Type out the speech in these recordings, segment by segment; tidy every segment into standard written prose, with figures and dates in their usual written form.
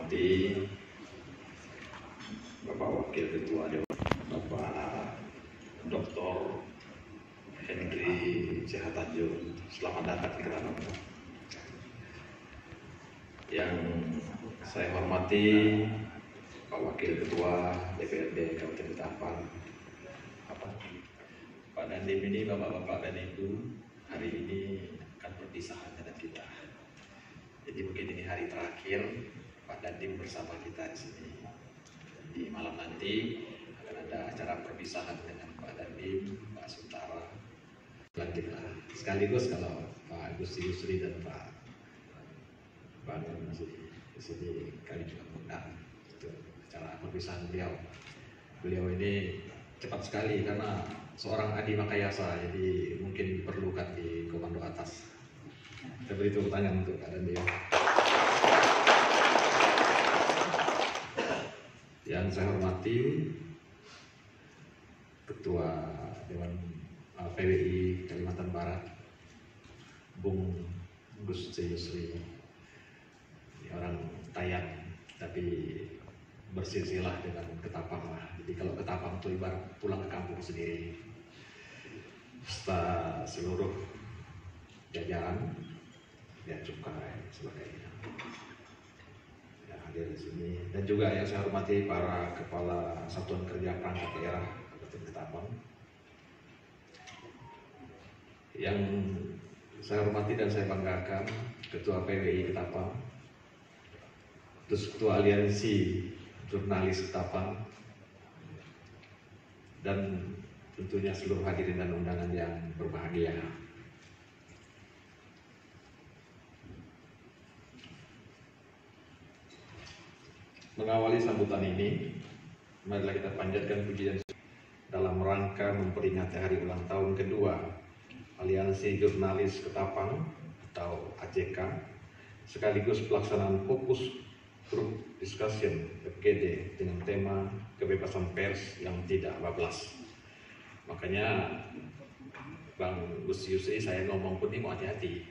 hormati Bapak Wakil Ketua Dewan, Bapak Dr. Henry Sehatanjung. Selamat datang di Keranam. Yang saya hormati Pak Wakil Ketua DPRD Kabupaten Ketapang, Pak Dandim. Ini Bapak-bapak dan Ibu, hari ini akan perpisahan dengan kita. Jadi mungkin ini hari terakhir Pak Dandim bersama kita di sini. Di malam nanti akan ada acara perpisahan dengan Pak Dandim, Pak Suntara, dan kita. Sekaligus kalau Pak Gusti Yusri dan Pak Bangun masih di sini, kami juga mengundang untuk acara perpisahan beliau. Beliau ini cepat sekali karena seorang Adi Makayasa, jadi mungkin diperlukan di komando atas. Saya beri tepuk tangan untuk Pak Dandim. Yang saya hormati Ketua Dewan PWI Kalimantan Barat, Bung Gusti Yusri. Ini orang Tayan tapi bersilsilah dengan Ketapang lah. Jadi kalau Ketapang itu ibarat pulang ke kampung sendiri. Serta seluruh jajaran, bea cukai sebagainya yang hadir di sini, dan juga yang saya hormati para kepala satuan kerja perangkat daerah Kabupaten Ketapang. Yang saya hormati dan saya banggakan Ketua PWI Ketapang, terus Ketua Aliansi Jurnalis Ketapang, dan tentunya seluruh hadirin dan undangan yang berbahagia. Mengawali sambutan ini, marilah kita panjatkan pujian dalam rangka memperingati hari ulang tahun kedua Aliansi Jurnalis Ketapang atau AJK, sekaligus pelaksanaan fokus Group Discussion FGD dengan tema kebebasan pers yang tidak bablas. Makanya Bang Gusti Yusri, saya ngomong pun ini mau hati-hati,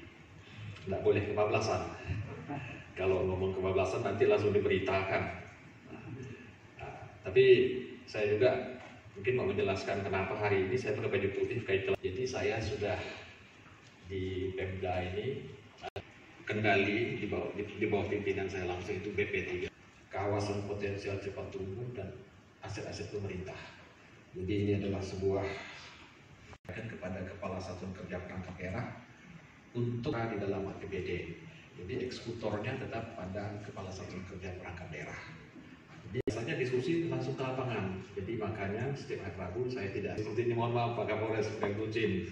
tidak boleh kebablasan. Kalau ngomong kebablasan nanti langsung diberitakan. Tapi saya juga mungkin mau menjelaskan kenapa hari ini saya pakai baju putih kayak celah. Jadi saya sudah di Pemda ini kendali di bawah pimpinan saya langsung, itu BP3, kawasan potensial cepat tumbuh dan aset-aset pemerintah. Jadi ini adalah sebuah kepada Kepala Satuan Kerja Perangkat Daerah untuk di dalam APBD. Jadi eksekutornya tetap pada Kepala Satuan Kerja Perangkat Daerah. Jadi biasanya diskusi langsung ke lapangan. Jadi makanya setiap hari Rabu saya tidak seperti ini. Mohon maaf Pak Kapolres, Pak Bucin.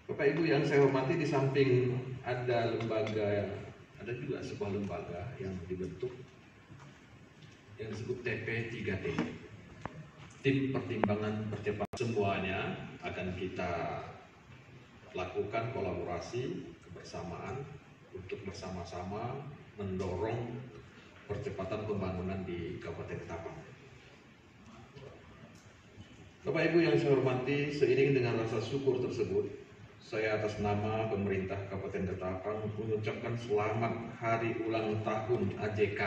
Bapak Ibu yang saya hormati, di samping ada lembaga, ada juga sebuah lembaga yang dibentuk yang disebut TP3T, Tim Pertimbangan Percepatan. Semuanya akan kita lakukan kolaborasi kebersamaan untuk bersama-sama mendorong percepatan pembangunan di Kabupaten Ketapang. Bapak Ibu yang saya hormati, seiring dengan rasa syukur tersebut, saya atas nama pemerintah Kabupaten Ketapang mengucapkan selamat hari ulang tahun AJK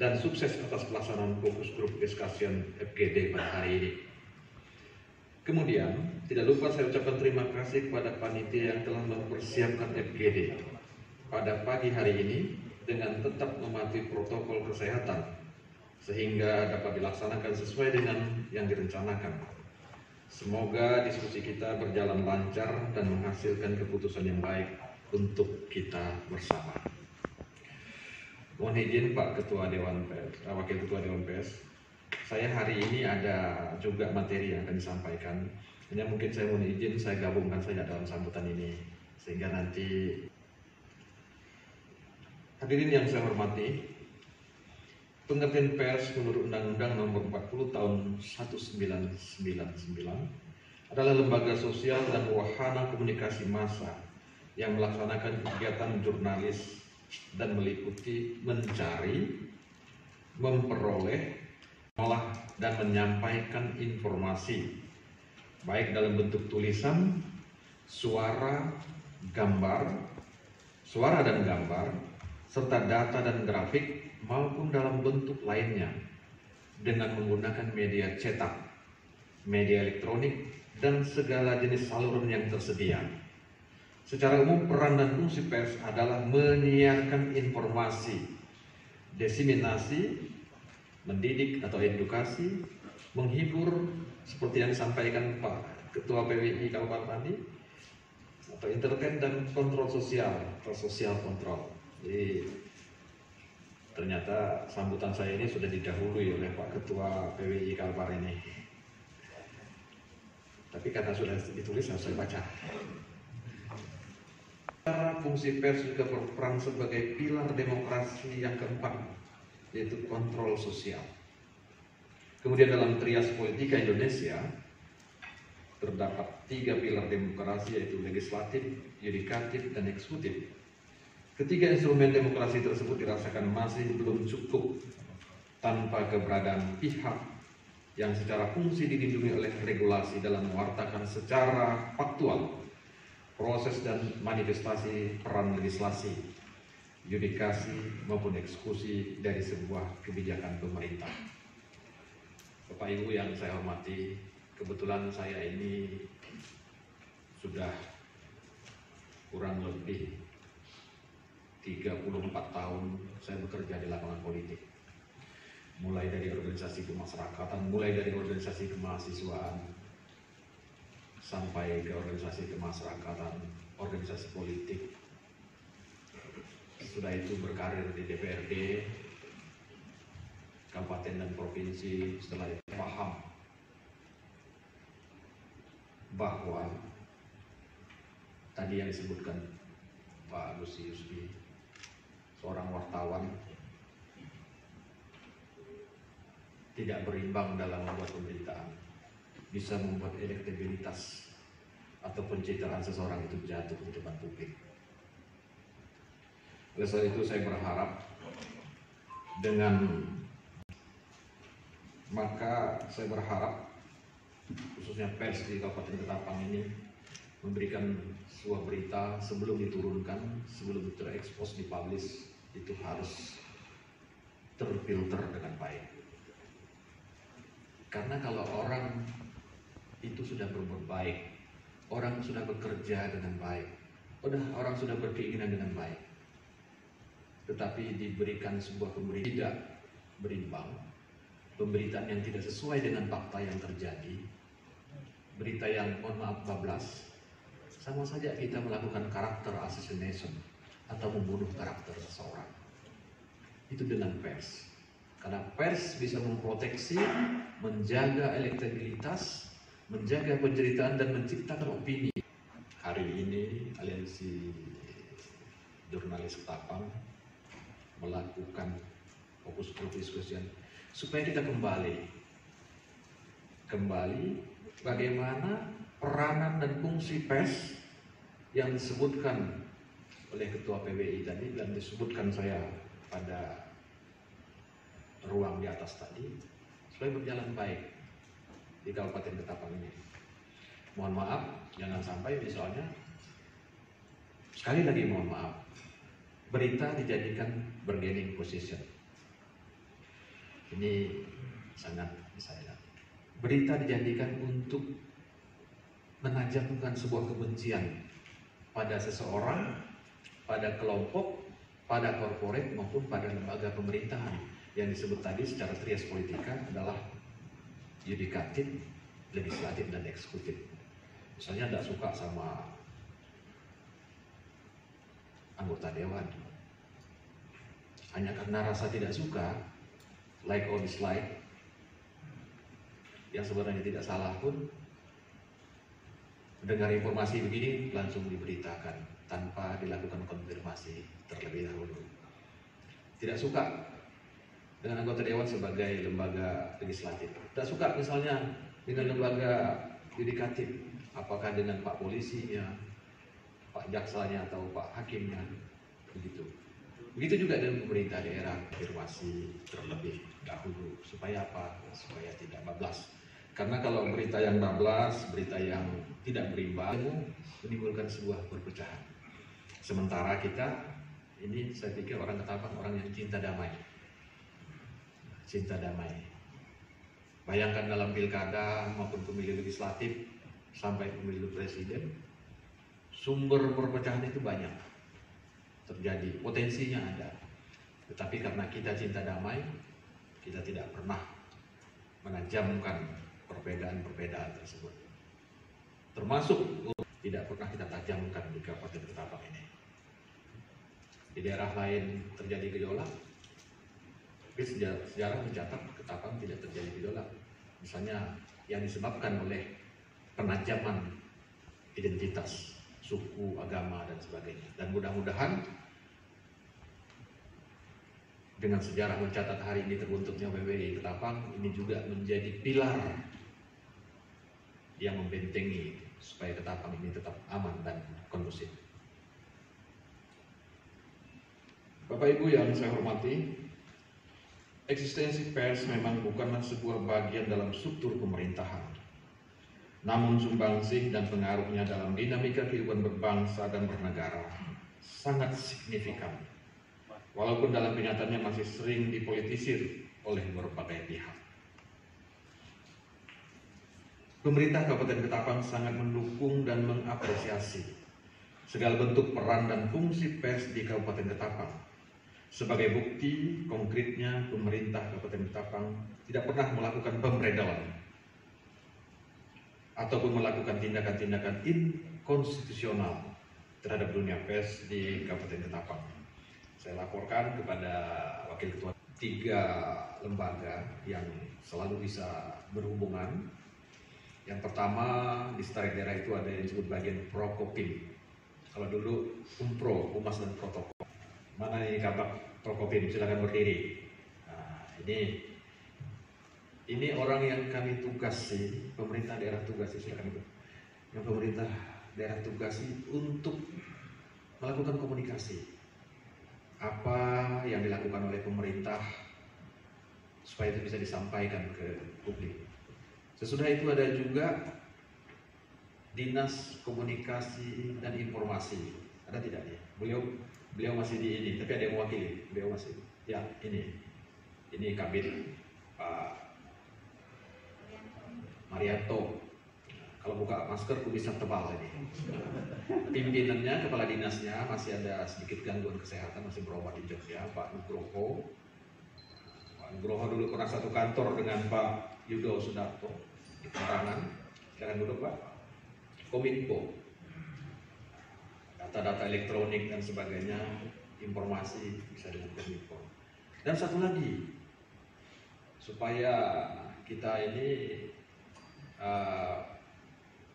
dan sukses atas pelaksanaan fokus Group Discussion FGD pada hari ini. Kemudian, tidak lupa saya ucapkan terima kasih kepada panitia yang telah mempersiapkan FGD pada pagi hari ini dengan tetap mematuhi protokol kesehatan sehingga dapat dilaksanakan sesuai dengan yang direncanakan. Semoga diskusi kita berjalan lancar dan menghasilkan keputusan yang baik untuk kita bersama. Mohon izin Pak Ketua Dewan Pers, Wakil Ketua Dewan Pers, saya hari ini ada juga materi yang akan disampaikan. Hanya mungkin saya mohon izin saya gabungkan saja dalam sambutan ini sehingga nanti hadirin yang saya hormati, pengertian pers menurut Undang-Undang Nomor 40 Tahun 1999 adalah lembaga sosial dan wahana komunikasi massa yang melaksanakan kegiatan jurnalis dan meliputi mencari, memperoleh, mengolah, dan menyampaikan informasi baik dalam bentuk tulisan, suara dan gambar, serta data dan grafik maupun dalam bentuk lainnya dengan menggunakan media cetak, media elektronik, dan segala jenis saluran yang tersedia. Secara umum, peran dan fungsi pers adalah menyiarkan informasi, diseminasi, mendidik atau edukasi, menghibur seperti yang disampaikan Pak Ketua PWI Kabupaten tadi, atau entertain, dan kontrol sosial atau sosial kontrol. Jadi ternyata sambutan saya ini sudah didahului oleh Pak Ketua PWI Kalbar ini. Tapi karena sudah ditulis harus saya baca. Fungsi pers juga berperan sebagai pilar demokrasi yang keempat, yaitu kontrol sosial. Kemudian dalam trias politika Indonesia terdapat 3 pilar demokrasi, yaitu legislatif, yudikatif, dan eksekutif. Ketiga instrumen demokrasi tersebut dirasakan masih belum cukup tanpa keberadaan pihak yang secara fungsi dilindungi oleh regulasi dalam mewartakan secara faktual proses dan manifestasi peran legislasi, yudikasi maupun eksekusi dari sebuah kebijakan pemerintah. Bapak Ibu yang saya hormati, kebetulan saya ini sudah kurang lebih 34 tahun saya bekerja di lapangan politik. Mulai dari organisasi kemasyarakatan, mulai dari organisasi kemahasiswaan, sampai ke organisasi kemasyarakatan, organisasi politik. Sudah itu berkarir di DPRD, kabupaten dan provinsi. Setelah itu paham bahwa tadi yang disebutkan Pak Agus Yusbi, seorang wartawan tidak berimbang dalam membuat pemberitaan, bisa membuat elektabilitas atau pencitraan seseorang itu jatuh di depan publik. Oleh sebab itu saya berharap saya berharap khususnya pers di Kabupaten Ketapang ini memberikan sebuah berita sebelum diturunkan, sebelum terekspos, dipublish, itu harus terfilter dengan baik. Karena kalau orang itu sudah berbuat baik, orang sudah bekerja dengan baik, orang sudah berkeinginan dengan baik, tetapi diberikan sebuah pemberitaan tidak berimbang, pemberitaan yang tidak sesuai dengan fakta yang terjadi, berita yang mohon maaf bablas, sama saja kita melakukan karakter assassination atau membunuh karakter seseorang. Itu dengan pers. Karena pers bisa memproteksi, menjaga elektabilitas, menjaga penceritaan, dan menciptakan opini. Hari ini Aliansi Jurnalis Ketapang melakukan fokus diskusi supaya kita kembali bagaimana peranan dan fungsi pers yang disebutkan oleh Ketua PWI tadi dan disebutkan saya pada ruang di atas tadi, supaya berjalan baik di Kabupaten Ketapang ini. Mohon maaf, jangan sampai misalnya, sekali lagi mohon maaf, berita dijadikan bargaining position. Ini sangat saya. Berita dijadikan untuk menajamkan sebuah kebencian pada seseorang, pada kelompok, pada korporat maupun pada lembaga pemerintahan. Yang disebut tadi secara trias politika adalah yudikatif, legislatif, dan eksekutif. Misalnya tidak suka sama anggota dewan, hanya karena rasa tidak suka, like or dislike, yang sebenarnya tidak salah pun, mendengar informasi begini langsung diberitakan tanpa dilakukan konfirmasi terlebih dahulu. Tidak suka dengan anggota dewan sebagai lembaga legislatif, tidak suka misalnya dengan lembaga yudikatif, apakah dengan Pak polisinya, Pak jaksanya, atau Pak hakimnya, begitu. Begitu juga dengan pemerintah daerah, konfirmasi terlebih dahulu. Supaya apa? Supaya tidak bablas. Karena kalau berita yang bablas, berita yang tidak berimbang, menimbulkan sebuah perpecahan. Sementara kita Ini saya pikir orang Ketapang orang yang cinta damai. Cinta damai. Bayangkan dalam pilkada maupun pemilu legislatif sampai pemilu presiden, sumber perpecahan itu banyak terjadi, potensinya ada. Tetapi karena kita cinta damai, kita tidak pernah menajamkan perbedaan-perbedaan tersebut. Termasuk tidak pernah kita tajamkan di Kabupaten Ketapang ini. Di daerah lain terjadi gejolak, tapi sejarah mencatat Ketapang tidak terjadi gejolak. Misalnya yang disebabkan oleh penajaman identitas, suku, agama, dan sebagainya. Dan mudah-mudahan dengan sejarah mencatat hari ini terbentuknya PBI Ketapang, ini juga menjadi pilar yang membentengi supaya Ketapang ini tetap aman dan kondusif. Bapak Ibu yang saya hormati, eksistensi pers memang bukanlah sebuah bagian dalam struktur pemerintahan. Namun sumbangsih dan pengaruhnya dalam dinamika kehidupan berbangsa dan bernegara sangat signifikan. Walaupun dalam kenyataannya masih sering dipolitisir oleh berbagai pihak. Pemerintah Kabupaten Ketapang sangat mendukung dan mengapresiasi segala bentuk peran dan fungsi pers di Kabupaten Ketapang. Sebagai bukti konkretnya, pemerintah Kabupaten Ketapang tidak pernah melakukan pemberedelan ataupun melakukan tindakan-tindakan inkonstitusional terhadap dunia pers di Kabupaten Ketapang. Saya laporkan kepada Wakil Ketua 3 lembaga yang selalu bisa berhubungan. Yang pertama di Sekretariat Daerah itu ada yang disebut bagian Prokopim. Kalau dulu Umpro, Humas dan Protokol. Mana ini Kabak Prokopim? Silakan berdiri. Nah, ini orang yang kami tugasi, pemerintah daerah tugasi, silakan ibu. Yang pemerintah daerah tugasi untuk melakukan komunikasi. Apa yang dilakukan oleh pemerintah supaya itu bisa disampaikan ke publik. Sesudah itu ada juga Dinas Komunikasi dan Informasi. Ada tidak ya? Beliau masih di ini, tapi ada yang mewakili. Beliau masih. Ya, ini Kabit Pak Marianto. Kalau buka masker kumisnya tebal ini. Pimpinannya, kepala dinasnya masih ada sedikit gangguan kesehatan, masih berobat di Jogja, Pak Nugroho. Pak Nugroho dulu pernah satu kantor dengan Pak Yudo Sudarto di Keterangan. Silakan duduk Pak. Kominfo, data-data elektronik dan sebagainya, informasi bisa dengan Kominfo. Dan satu lagi, supaya kita ini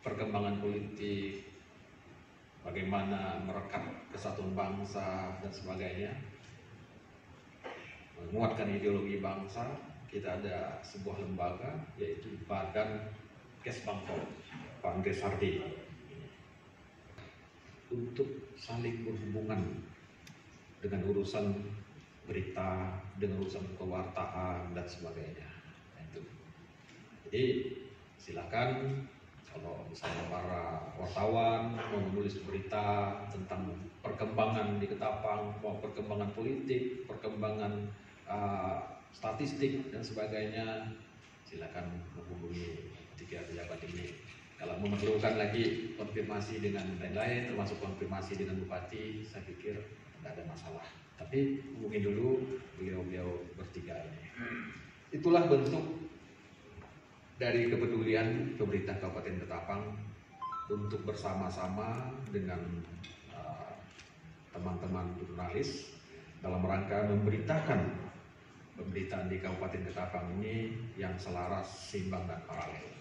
perkembangan politik, bagaimana merekat kesatuan bangsa dan sebagainya, menguatkan ideologi bangsa, kita ada sebuah lembaga yaitu Badan Kesbangpol, Pak Andre Sardi, untuk saling berhubungan dengan urusan berita, dengan urusan kewartaan dan sebagainya. Jadi silakan kalau misalnya para wartawan mau menulis berita tentang perkembangan di Ketapang, mau perkembangan politik, perkembangan statistik dan sebagainya, silakan menghubungi 3 pejabat ini. Kalau memerlukan lagi konfirmasi dengan lain-lain, termasuk konfirmasi dengan Bupati, saya pikir tidak ada masalah. Tapi hubungi dulu beliau-beliau bertiga ini. Itulah bentuk dari kepedulian pemerintah Kabupaten Ketapang untuk bersama-sama dengan teman-teman jurnalis dalam rangka memberitakan pemberitaan di Kabupaten Ketapang ini yang selaras, seimbang, dan paralel.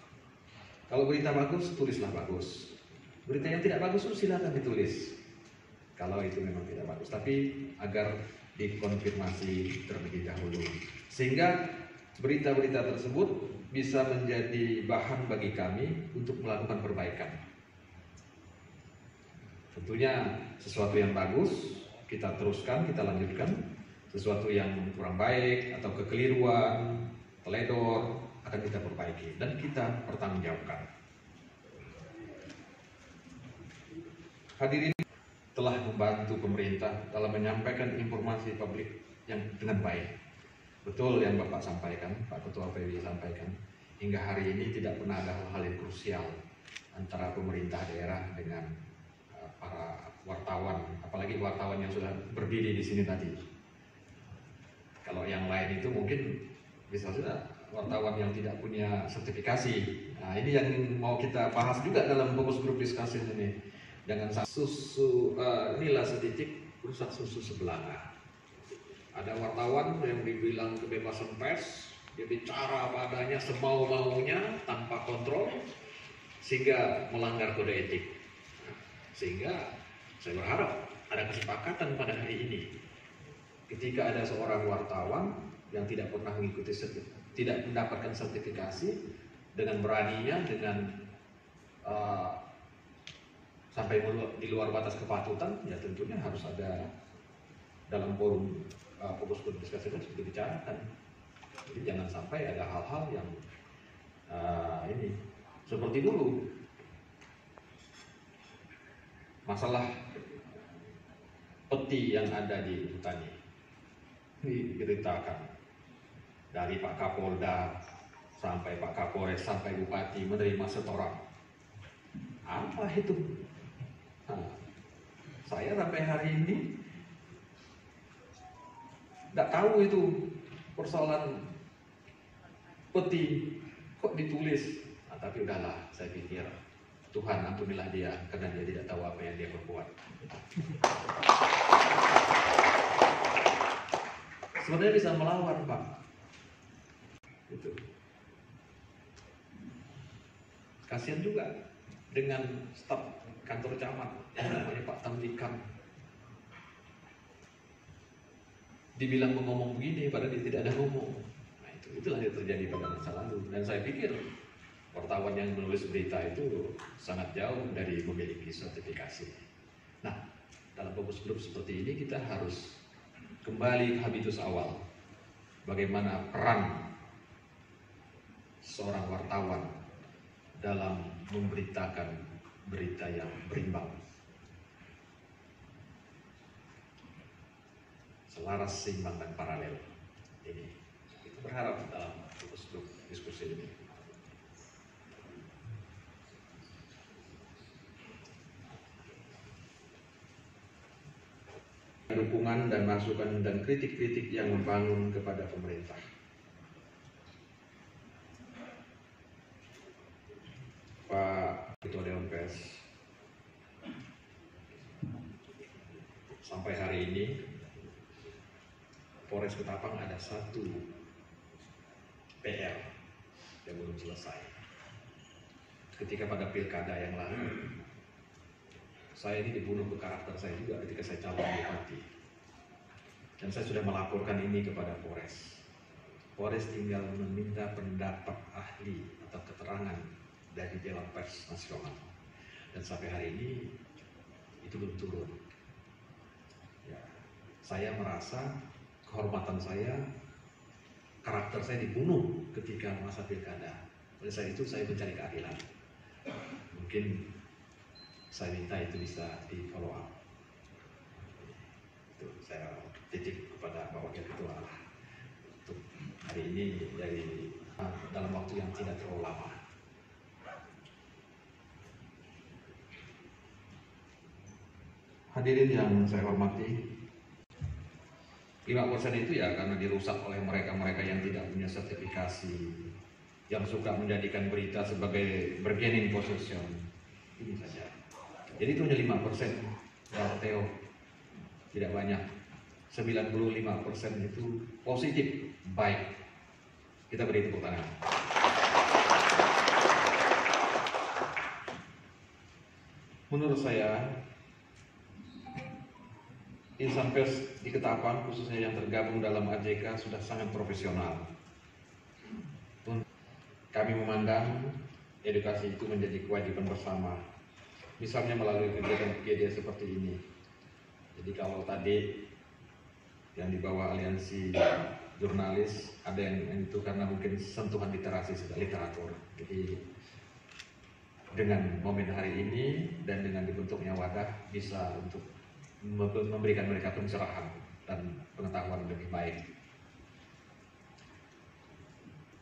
Kalau berita bagus, tulislah bagus. Berita yang tidak bagus, silakan ditulis. Kalau itu memang tidak bagus, tapi agar dikonfirmasi terlebih dahulu. Sehingga berita-berita tersebut bisa menjadi bahan bagi kami untuk melakukan perbaikan. Tentunya sesuatu yang bagus kita teruskan, kita lanjutkan. Sesuatu yang kurang baik atau kekeliruan, teledor, akan kita perbaiki dan kita pertanggungjawabkan. Hadirin, telah membantu pemerintah dalam menyampaikan informasi publik yang dengan baik. Betul yang Bapak sampaikan, Pak Ketua PWI sampaikan, hingga hari ini tidak pernah ada hal-hal yang krusial antara pemerintah daerah dengan para wartawan, apalagi wartawan yang sudah berdiri di sini tadi. Kalau yang lain itu mungkin bisa saja wartawan yang tidak punya sertifikasi. Nah, ini yang mau kita bahas juga dalam fokus grup diskusi ini. Jangan inilah setitik rusak susu sebelanga. Ada wartawan yang dibilang kebebasan pers, dia bicara apa adanya semau-maunya tanpa kontrol sehingga melanggar kode etik. Sehingga saya berharap ada kesepakatan pada hari ini ketika ada seorang wartawan yang tidak pernah mengikuti tidak mendapatkan sertifikasi, dengan beraninya, dengan sampai di luar batas kepatutan, ya tentunya harus ada dalam forum fokus diskusi itu seperti dibicarakan. Jadi jangan sampai ada hal-hal yang ini seperti dulu masalah peti yang ada di hutan ini diceritakan dari Pak Kapolda sampai Pak Kapolres sampai Bupati menerima setoran. Apa itu? Nah, saya sampai hari ini tidak tahu itu persoalan peti kok ditulis. Nah, tapi udahlah, saya pikir Tuhan ampunilah dia karena dia tidak tahu apa yang dia perbuat. Sebenarnya bisa melawan, Pak. Itu. Kasihan juga dengan staf kantor camat yang namanya Pak Tamlikan. Dibilang ngomong begini, padahal dia tidak ada ngomong. Nah, itulah yang terjadi pada masa lalu. Dan saya pikir wartawan yang menulis berita itu sangat jauh dari memiliki sertifikasi. Nah, dalam fokus grup seperti ini kita harus kembali ke habitus awal. Bagaimana peran seorang wartawan dalam memberitakan berita yang berimbang, selaras, seimbang, dan paralel. Ini kita berharap dalam fokus grup diskusi ini. Dukungan dan masukan dan kritik-kritik yang membangun kepada pemerintah. Pak Ketua Dewan Pers, sampai hari ini Polres Ketapang ada satu PR yang belum selesai. Ketika pada pilkada yang lalu, saya ini dibunuh ke karakter saya juga ketika saya calon bupati. Dan saya sudah melaporkan ini kepada Polres. Polres tinggal meminta pendapat ahli atau keterangan dari Dewan Pers Nasional. Dan sampai hari ini itu belum turun. Ya, saya merasa kehormatan saya, karakter saya dibunuh ketika masa pilkada. Oleh sebab itu saya mencari keadilan. Mungkin saya minta itu bisa di follow up. Itu saya titip kepada Pak Wakil Ketua untuk hari ini dari dalam waktu yang tidak terlalu lama. Hadirin yang saya hormati, 5% itu ya karena dirusak oleh mereka-mereka yang tidak punya sertifikasi, yang suka menjadikan berita sebagai bargaining position. Ini saja. Jadi itu hanya 5%, Pak Theo. Tidak banyak. 95% itu positif, baik. Kita beri tepuk tangan. Menurut saya, insan pers di Ketapang, khususnya yang tergabung dalam AJK, sudah sangat profesional. Kami memandang edukasi itu menjadi kewajiban bersama. Misalnya melalui kegiatan seperti ini. Jadi kalau tadi yang dibawa aliansi jurnalis, ada yang itu karena mungkin sentuhan literasi literatur. Jadi dengan momen hari ini dan dengan dibentuknya wadah bisa untuk memberikan mereka pencerahan dan pengetahuan lebih baik.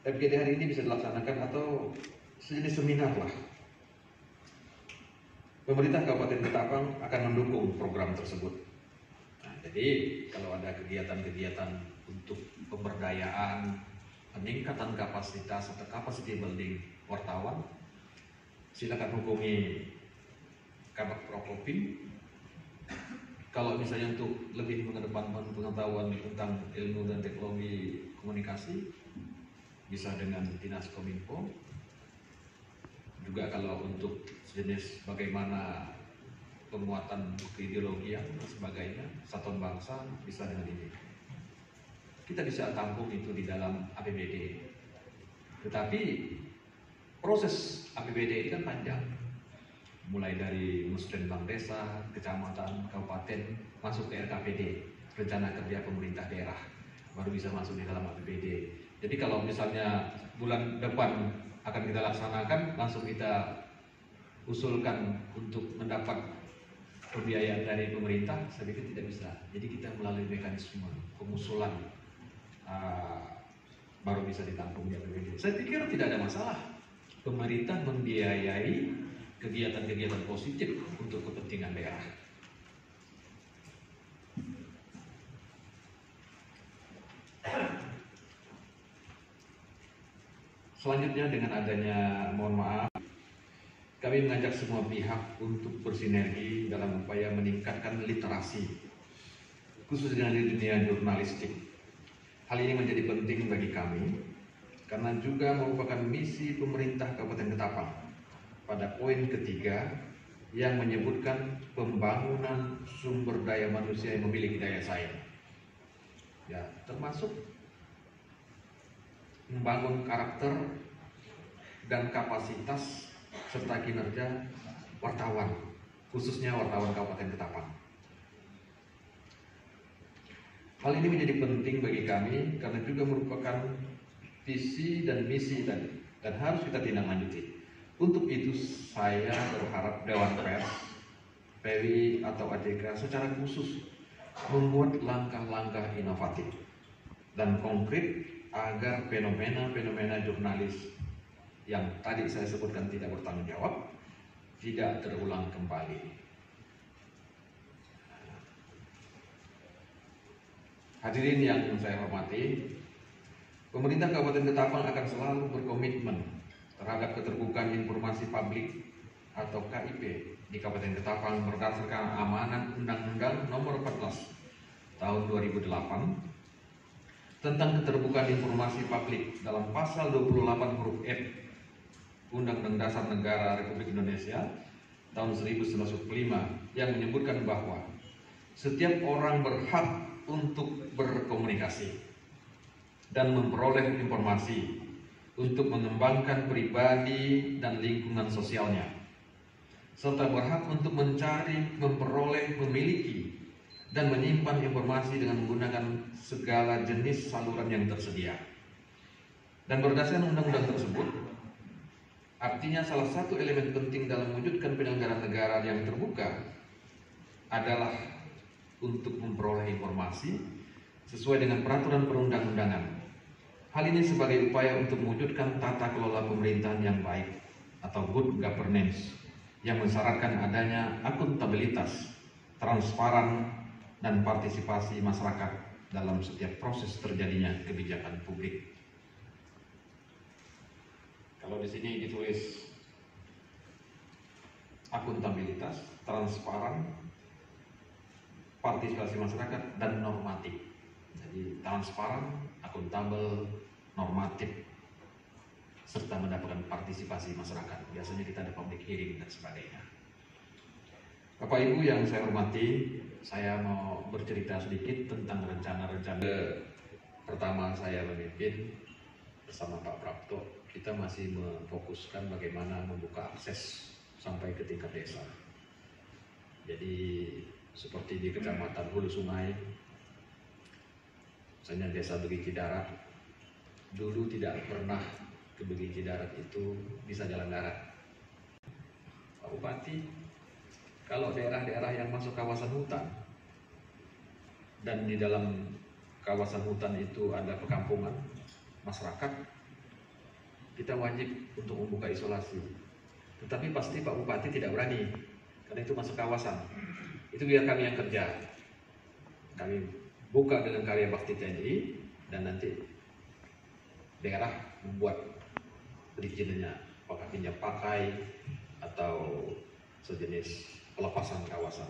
FGD hari ini bisa dilaksanakan atau sejenis seminar lah. Pemerintah Kabupaten Ketapang akan mendukung program tersebut. Nah, jadi kalau ada kegiatan-kegiatan untuk pemberdayaan, peningkatan kapasitas atau capacity building wartawan, silakan hubungi Kabak Prokopim. Kalau misalnya untuk lebih mengedepankan pengetahuan tentang ilmu dan teknologi komunikasi, bisa dengan Dinas Kominfo. Juga kalau untuk jenis bagaimana penguatan ideologi dan sebagainya, Satuan Bangsa, bisa dengan ini. Kita bisa tampung itu di dalam APBD. Tetapi proses APBD ini kan panjang. Mulai dari musrenbang desa, kecamatan, kabupaten, masuk ke RKPD, rencana kerja pemerintah daerah, baru bisa masuk di dalam APBD. Jadi kalau misalnya bulan depan akan kita laksanakan, langsung kita usulkan untuk mendapat pembiayaan dari pemerintah, saya pikir tidak bisa. Jadi kita melalui mekanisme pengusulan baru bisa ditampung di APBD. Saya pikir tidak ada masalah pemerintah membiayai kegiatan-kegiatan positif untuk kepentingan daerah. Selanjutnya, dengan adanya, mohon maaf, kami mengajak semua pihak untuk bersinergi dalam upaya meningkatkan literasi, khususnya di dunia jurnalistik. Hal ini menjadi penting bagi kami, karena juga merupakan misi pemerintah Kabupaten Ketapang pada poin ketiga yang menyebutkan pembangunan sumber daya manusia yang memiliki daya saing. Ya, termasuk membangun karakter dan kapasitas serta kinerja wartawan, khususnya wartawan Kabupaten Ketapang. Hal ini menjadi penting bagi kami karena juga merupakan visi dan misi tadi, dan harus kita tindak lanjuti. Untuk itu saya berharap Dewan Pers, PWI atau AJK secara khusus membuat langkah-langkah inovatif dan konkret agar fenomena-fenomena jurnalis yang tadi saya sebutkan tidak bertanggung jawab tidak terulang kembali. Hadirin yang saya hormati, pemerintah Kabupaten Ketapang akan selalu berkomitmen terhadap keterbukaan informasi publik atau KIP di Kabupaten Ketapang berdasarkan amanat Undang-Undang Nomor 14 Tahun 2008 tentang keterbukaan informasi publik dalam pasal 28 huruf F Undang-Undang Dasar Negara Republik Indonesia tahun 1945 yang menyebutkan bahwa setiap orang berhak untuk berkomunikasi dan memperoleh informasi untuk mengembangkan pribadi dan lingkungan sosialnya, serta berhak untuk mencari, memperoleh, memiliki, dan menyimpan informasi dengan menggunakan segala jenis saluran yang tersedia. Dan berdasarkan undang-undang tersebut, artinya salah satu elemen penting dalam mewujudkan penyelenggaraan negara yang terbuka adalah untuk memperoleh informasi sesuai dengan peraturan perundang-undangan. Hal ini sebagai upaya untuk mewujudkan tata kelola pemerintahan yang baik atau good governance yang mensyaratkan adanya akuntabilitas, transparan, dan partisipasi masyarakat dalam setiap proses terjadinya kebijakan publik. Kalau di sini ditulis akuntabilitas, transparan, partisipasi masyarakat, dan normatif. Jadi transparan, akuntabel, normatif, serta mendapatkan partisipasi masyarakat. Biasanya kita ada public hearing dan sebagainya. Bapak Ibu yang saya hormati, saya mau bercerita sedikit tentang rencana-rencana. Pertama saya memimpin bersama Pak Prapto, kita masih memfokuskan bagaimana membuka akses sampai ke tingkat desa. Jadi seperti di Kecamatan Hulu Sungai, misalnya Desa Begiji Darat, dulu tidak pernah ke Begiji Darat itu bisa jalan darat. Pak Bupati, kalau daerah-daerah yang masuk kawasan hutan, dan di dalam kawasan hutan itu ada perkampungan masyarakat, kita wajib untuk membuka isolasi. Tetapi pasti Pak Bupati tidak berani, karena itu masuk kawasan. Itu biar kami yang kerja. Kami buka dengan karya bakti TNI, dan nanti daerah membuat perizinannya, apakah pinjam pakai atau sejenis pelepasan kawasan.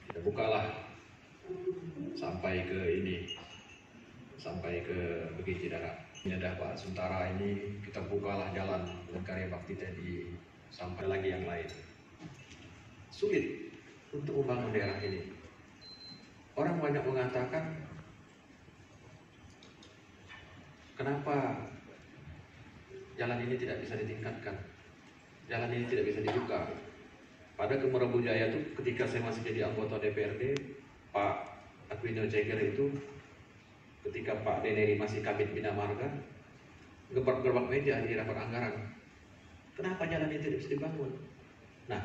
Kita bukalah sampai ke ini, sampai ke Bukit Darat. Ini ada Pak Suntara ini, kita bukalah jalan dengan karya bakti TNI sampai lagi yang lain. Sulit untuk membangun daerah ini. Orang banyak mengatakan, kenapa jalan ini tidak bisa ditingkatkan, jalan ini tidak bisa dibuka. Pada Kemerebu Jaya itu ketika saya masih jadi anggota DPRD, Pak Aquino Ceger itu ketika Pak Deneri masih Kabid Bina Marga, gebrak-gebrak meja di rapat anggaran. Kenapa jalan ini tidak bisa dibangun? Nah,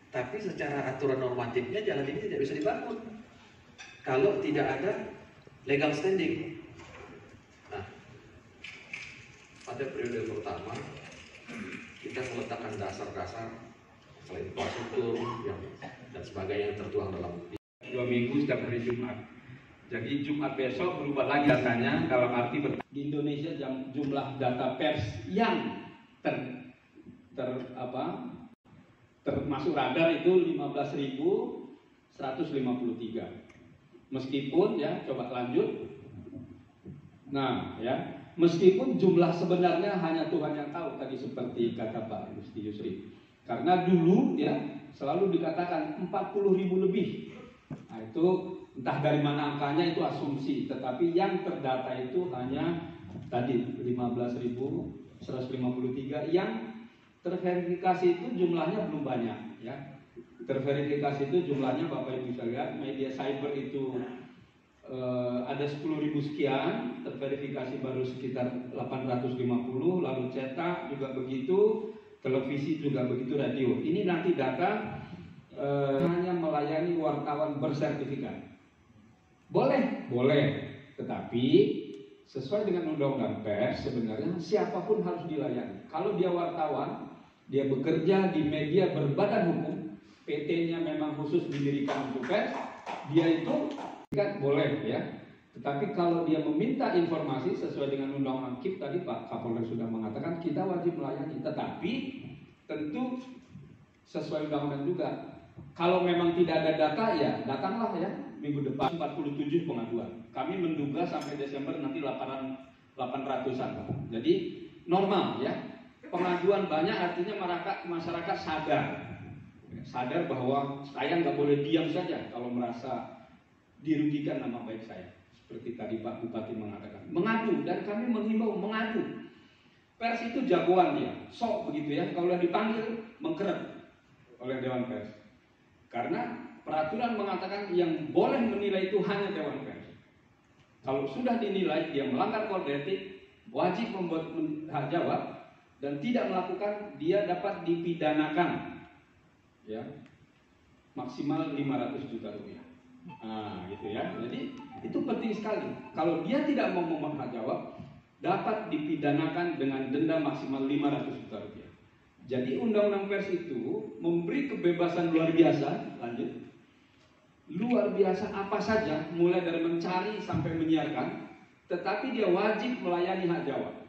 tapi secara aturan normatifnya jalan ini tidak bisa dibangun kalau tidak ada legal standing. Nah, pada periode pertama kita meletakkan dasar-dasar selain infrastruktur dan sebagainya yang tertuang dalam 2 minggu setiap hari Jumat. Jadi Jumat besok berubah lagi datanya, dalam arti di Indonesia jumlah data pers yang termasuk radar itu 15.153. Meskipun ya, coba lanjut. Nah, ya, meskipun jumlah sebenarnya hanya Tuhan yang tahu, tadi seperti kata Pak Gusti Yusri. Karena dulu ya selalu dikatakan 40.000 lebih. Nah, itu entah dari mana angkanya, itu asumsi. Tetapi yang terdata itu hanya tadi 15.153. Yang terverifikasi itu jumlahnya belum banyak ya. Terverifikasi itu jumlahnya Bapak Ibu bisa lihat, media cyber itu ada 10.000 sekian, terverifikasi baru sekitar 850, lalu cetak juga begitu, televisi juga begitu, radio. Ini nanti data hanya melayani wartawan bersertifikat. Boleh, tetapi sesuai dengan undang-undang pers sebenarnya siapapun harus dilayani. Kalau dia wartawan, dia bekerja di media berbadan hukum, PT-nya memang khusus didirikan untuk pers, dia itu kan boleh ya. Tetapi kalau dia meminta informasi sesuai dengan undang-undang KIP tadi Pak Kapolres sudah mengatakan, kita wajib melayani. Tetapi tentu sesuai undang-undang juga. Kalau memang tidak ada data ya datanglah ya. Minggu depan 47 pengaduan. Kami menduga sampai Desember nanti 800-an. Jadi normal ya. Pengaduan banyak artinya masyarakat sadar bahwa saya nggak boleh diam saja kalau merasa dirugikan nama baik saya. Seperti tadi Pak Bupati mengatakan, mengadu, dan kami menghimbau mengadu. Pers itu jagoan dia, sok begitu ya. Kalau dipanggil mengkeret oleh Dewan Pers. Karena peraturan mengatakan yang boleh menilai itu hanya Dewan Pers. Kalau sudah dinilai dia melanggar kode etik, wajib membuat hak jawab, dan tidak melakukan, dia dapat dipidanakan ya, maksimal 500 juta rupiah. Nah gitu ya. Jadi itu penting sekali. Kalau dia tidak mau memohon hak jawab, dapat dipidanakan dengan denda maksimal 500 juta rupiah. Jadi undang-undang pers itu memberi kebebasan luar biasa. Lanjut. Luar biasa apa saja, mulai dari mencari sampai menyiarkan, tetapi dia wajib melayani hak jawab,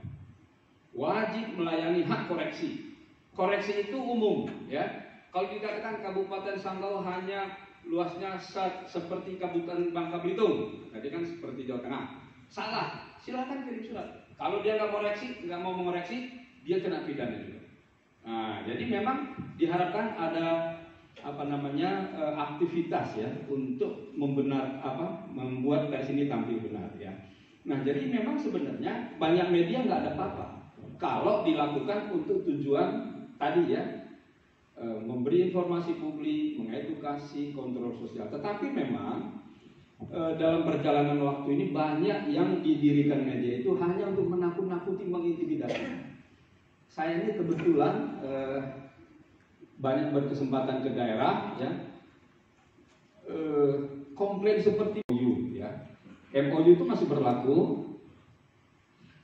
wajib melayani hak koreksi. Koreksi itu umum ya. Kalau dikatakan Kabupaten Sanggau hanya luasnya seperti Kabupaten Bangka Belitung, tadi kan seperti Jawa Tengah, salah, silakan kirim surat. Kalau dia nggak mau mengoreksi, dia kena pidana juga. Nah, jadi memang diharapkan ada aktivitas ya untuk membuat pers ini tampil benar ya. Nah, jadi memang sebenarnya banyak media nggak ada apa-apa kalau dilakukan untuk tujuan tadi ya, memberi informasi publik, mengedukasi, kontrol sosial. Tetapi memang dalam perjalanan waktu ini banyak yang didirikan media itu hanya untuk menakut-nakuti, mengintimidasi. Saya ini kebetulan banyak berkesempatan ke daerah ya. komplain seperti MOU ya. MOU itu masih berlaku.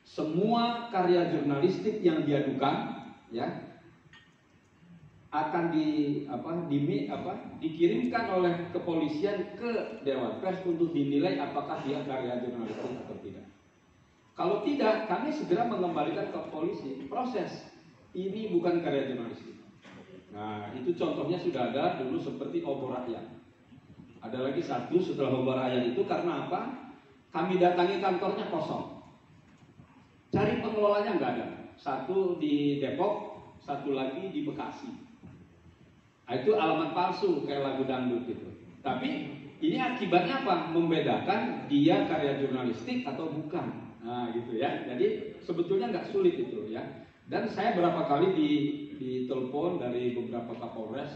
Semua karya jurnalistik yang diadukan ya akan dikirimkan oleh kepolisian ke Dewan Pers untuk dinilai apakah dia karya jurnalistik atau tidak. Kalau tidak, kami segera mengembalikan ke polisi. Proses ini bukan karya jurnalistik. Nah, itu contohnya sudah ada dulu seperti Obor Rakyat. Ada lagi satu setelah Obor Rakyat itu karena apa? Kami datangi kantornya kosong. Cari pengelolanya nggak ada. Satu di Depok, satu lagi di Bekasi. Nah, itu alamat palsu kayak lagu dangdut gitu. Tapi ini akibatnya apa? Membedakan dia karya jurnalistik atau bukan. Nah gitu ya. Jadi sebetulnya nggak sulit itu ya. Dan saya berapa kali ditelepon dari beberapa Kapolres,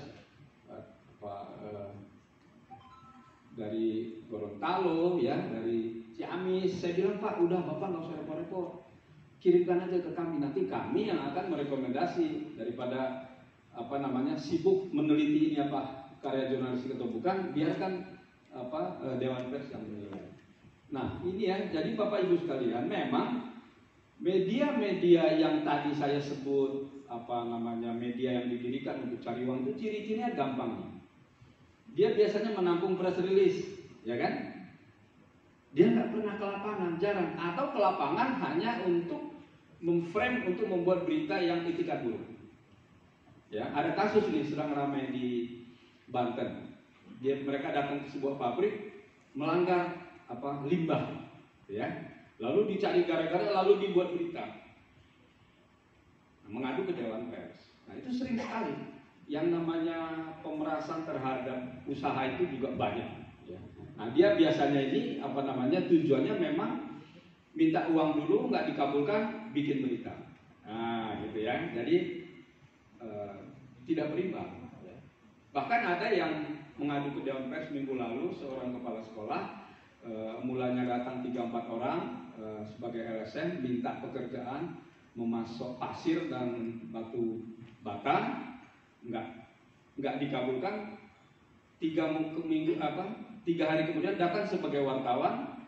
dari Gorontalo ya, dari Ciamis. Saya bilang, Pak, udah Bapak nggak usah repot-repot, kirimkan aja ke kami, nanti kami yang akan merekomendasi. Daripada sibuk meneliti ini apa karya jurnalistik atau bukan, biarkan Dewan Pers yang menilai. Nah ini ya, jadi Bapak Ibu sekalian, memang media-media yang tadi saya sebut media yang didirikan untuk cari uang itu ciri-cirinya gampang. Dia biasanya menampung press release, ya kan? Dia nggak pernah ke lapangan, jarang. Atau ke lapangan hanya untuk memframe, untuk membuat berita yang itikat buruk. Ya, ada kasus nih sedang ramai di Banten. Mereka datang ke sebuah pabrik melanggar limbah, ya. Lalu dicari gara-gara, lalu dibuat berita. Nah, mengadu ke Dewan Pers. Nah itu sering sekali. Yang namanya pemerasan terhadap usaha itu juga banyak. Ya. Nah dia biasanya ini tujuannya memang minta uang dulu, nggak dikabulkan, bikin berita. Nah gitu ya. Jadi tidak berimbang. Ya. Bahkan ada yang mengadu ke Dewan Pers minggu lalu, seorang kepala sekolah mulanya datang 3-4 orang sebagai LSM, minta pekerjaan memasok pasir dan batu bata, nggak dikabulkan. 3 hari kemudian datang sebagai wartawan,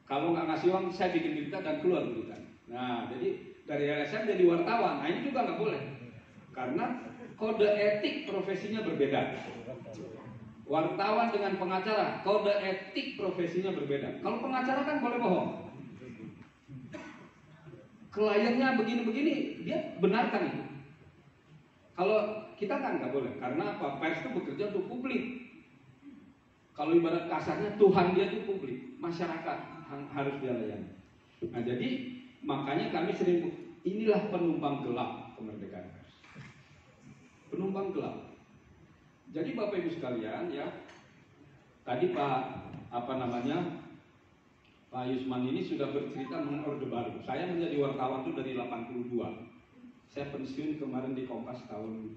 kalau nggak ngasih uang saya bikin berita, dan keluar berita. Nah jadi dari LSM jadi wartawan. Nah ini juga nggak boleh, karena kode etik profesinya berbeda. Wartawan dengan pengacara, kode etik profesinya berbeda. Kalau pengacara kan boleh bohong. Kliennya begini-begini, dia benarkan itu. Kalau kita kan nggak boleh, karena apa? Pers itu bekerja untuk publik. Kalau ibarat kasarnya, Tuhan dia itu publik, masyarakat harus dia layani. Nah jadi makanya kami sering, inilah penumpang gelap kemerdekaan pers. Penumpang gelap. Jadi Bapak Ibu sekalian ya, tadi Pak Yusman ini sudah bercerita mengenai Orde Baru. Saya menjadi wartawan itu dari 82. Saya pensiun kemarin di Kompas tahun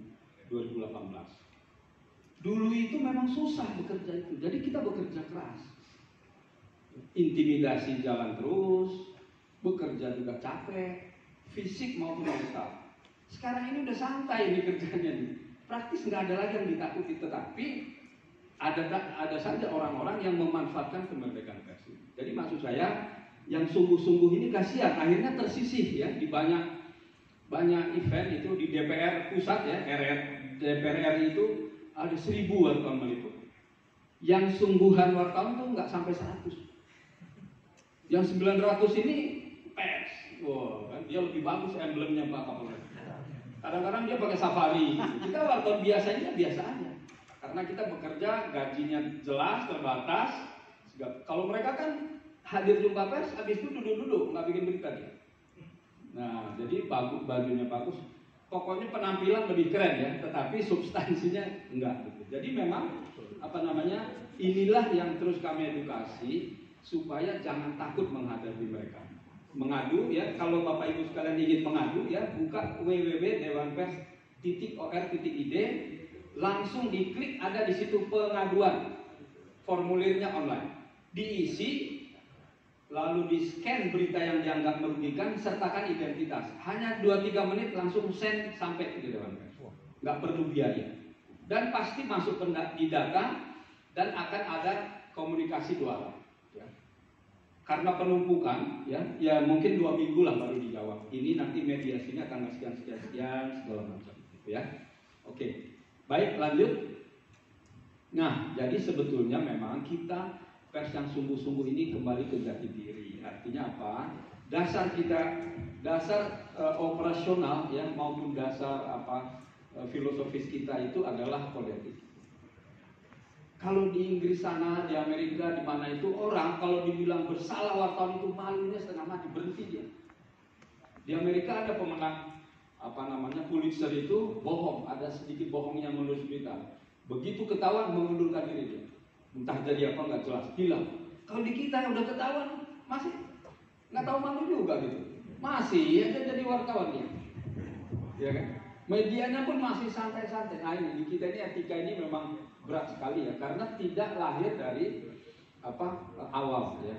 2018. Dulu itu memang susah bekerja itu. Jadi kita bekerja keras. Intimidasi jalan terus, bekerja juga capek, fisik maupun mental. Sekarang ini udah santai nih kerjanya nih. Praktis nggak ada lagi yang ditakuti, tetapi ada saja orang-orang yang memanfaatkan kemerdekaan pers. Jadi maksud saya, yang sungguh-sungguh ini kasihan, akhirnya tersisih ya di banyak event itu di DPR pusat ya, DPR RI itu ada 1000 wartawan meliput. Yang sungguhan wartawan tuh nggak sampai 100. Yang 900 ini pers. Wow, kan dia lebih bagus emblemnya Pak Kapolres. Kadang-kadang dia pakai safari. Kita wartawan biasanya biasa aja. Karena kita bekerja, gajinya jelas, terbatas. Kalau mereka kan hadir jumpa pers, habis itu duduk-duduk, nggak bikin berita dia. Nah, jadi bagus, bajunya bagus. Pokoknya penampilan lebih keren ya, tetapi substansinya enggak. Gitu. Jadi memang inilah yang terus kami edukasi supaya jangan takut menghadapi mereka. Mengadu ya, kalau Bapak Ibu sekalian ingin mengadu ya, buka www.dewanpers.or.id, langsung diklik, ada di situ pengaduan, formulirnya online, diisi, lalu di scan berita yang dianggap merugikan, sertakan identitas. Hanya 2-3 menit langsung send sampai ke Dewan Pers, nggak perlu biaya, dan pasti masuk di data dan akan ada komunikasi 2 arah. Ya. Karena penumpukan, ya mungkin 2 minggu lah baru dijawab. Ini nanti mediasinya tanggal sekian segala macam, gitu ya. Oke, baik lanjut. Nah, jadi sebetulnya memang kita pers yang sungguh-sungguh ini kembali ke jati diri. Artinya apa? Dasar kita, dasar operasional ya maupun dasar filosofis kita itu adalah kode etik. Kalau di Inggris sana, di Amerika, di mana itu orang kalau dibilang bersalah wartawan itu malunya setengah mati, berhenti dia. Di Amerika ada pemenang Pulitzer itu bohong, ada sedikit bohongnya menulis berita. Begitu ketahuan mengundurkan diri dia. Entah jadi apa nggak jelas, hilang. Kalau di kita yang udah ketahuan masih nggak tahu malu juga gitu, masih aja jadi wartawan dia, ya kan? Medianya pun masih santai-santai. Nah ini di kita ini etika ini memang berat sekali ya, karena tidak lahir dari awal ya.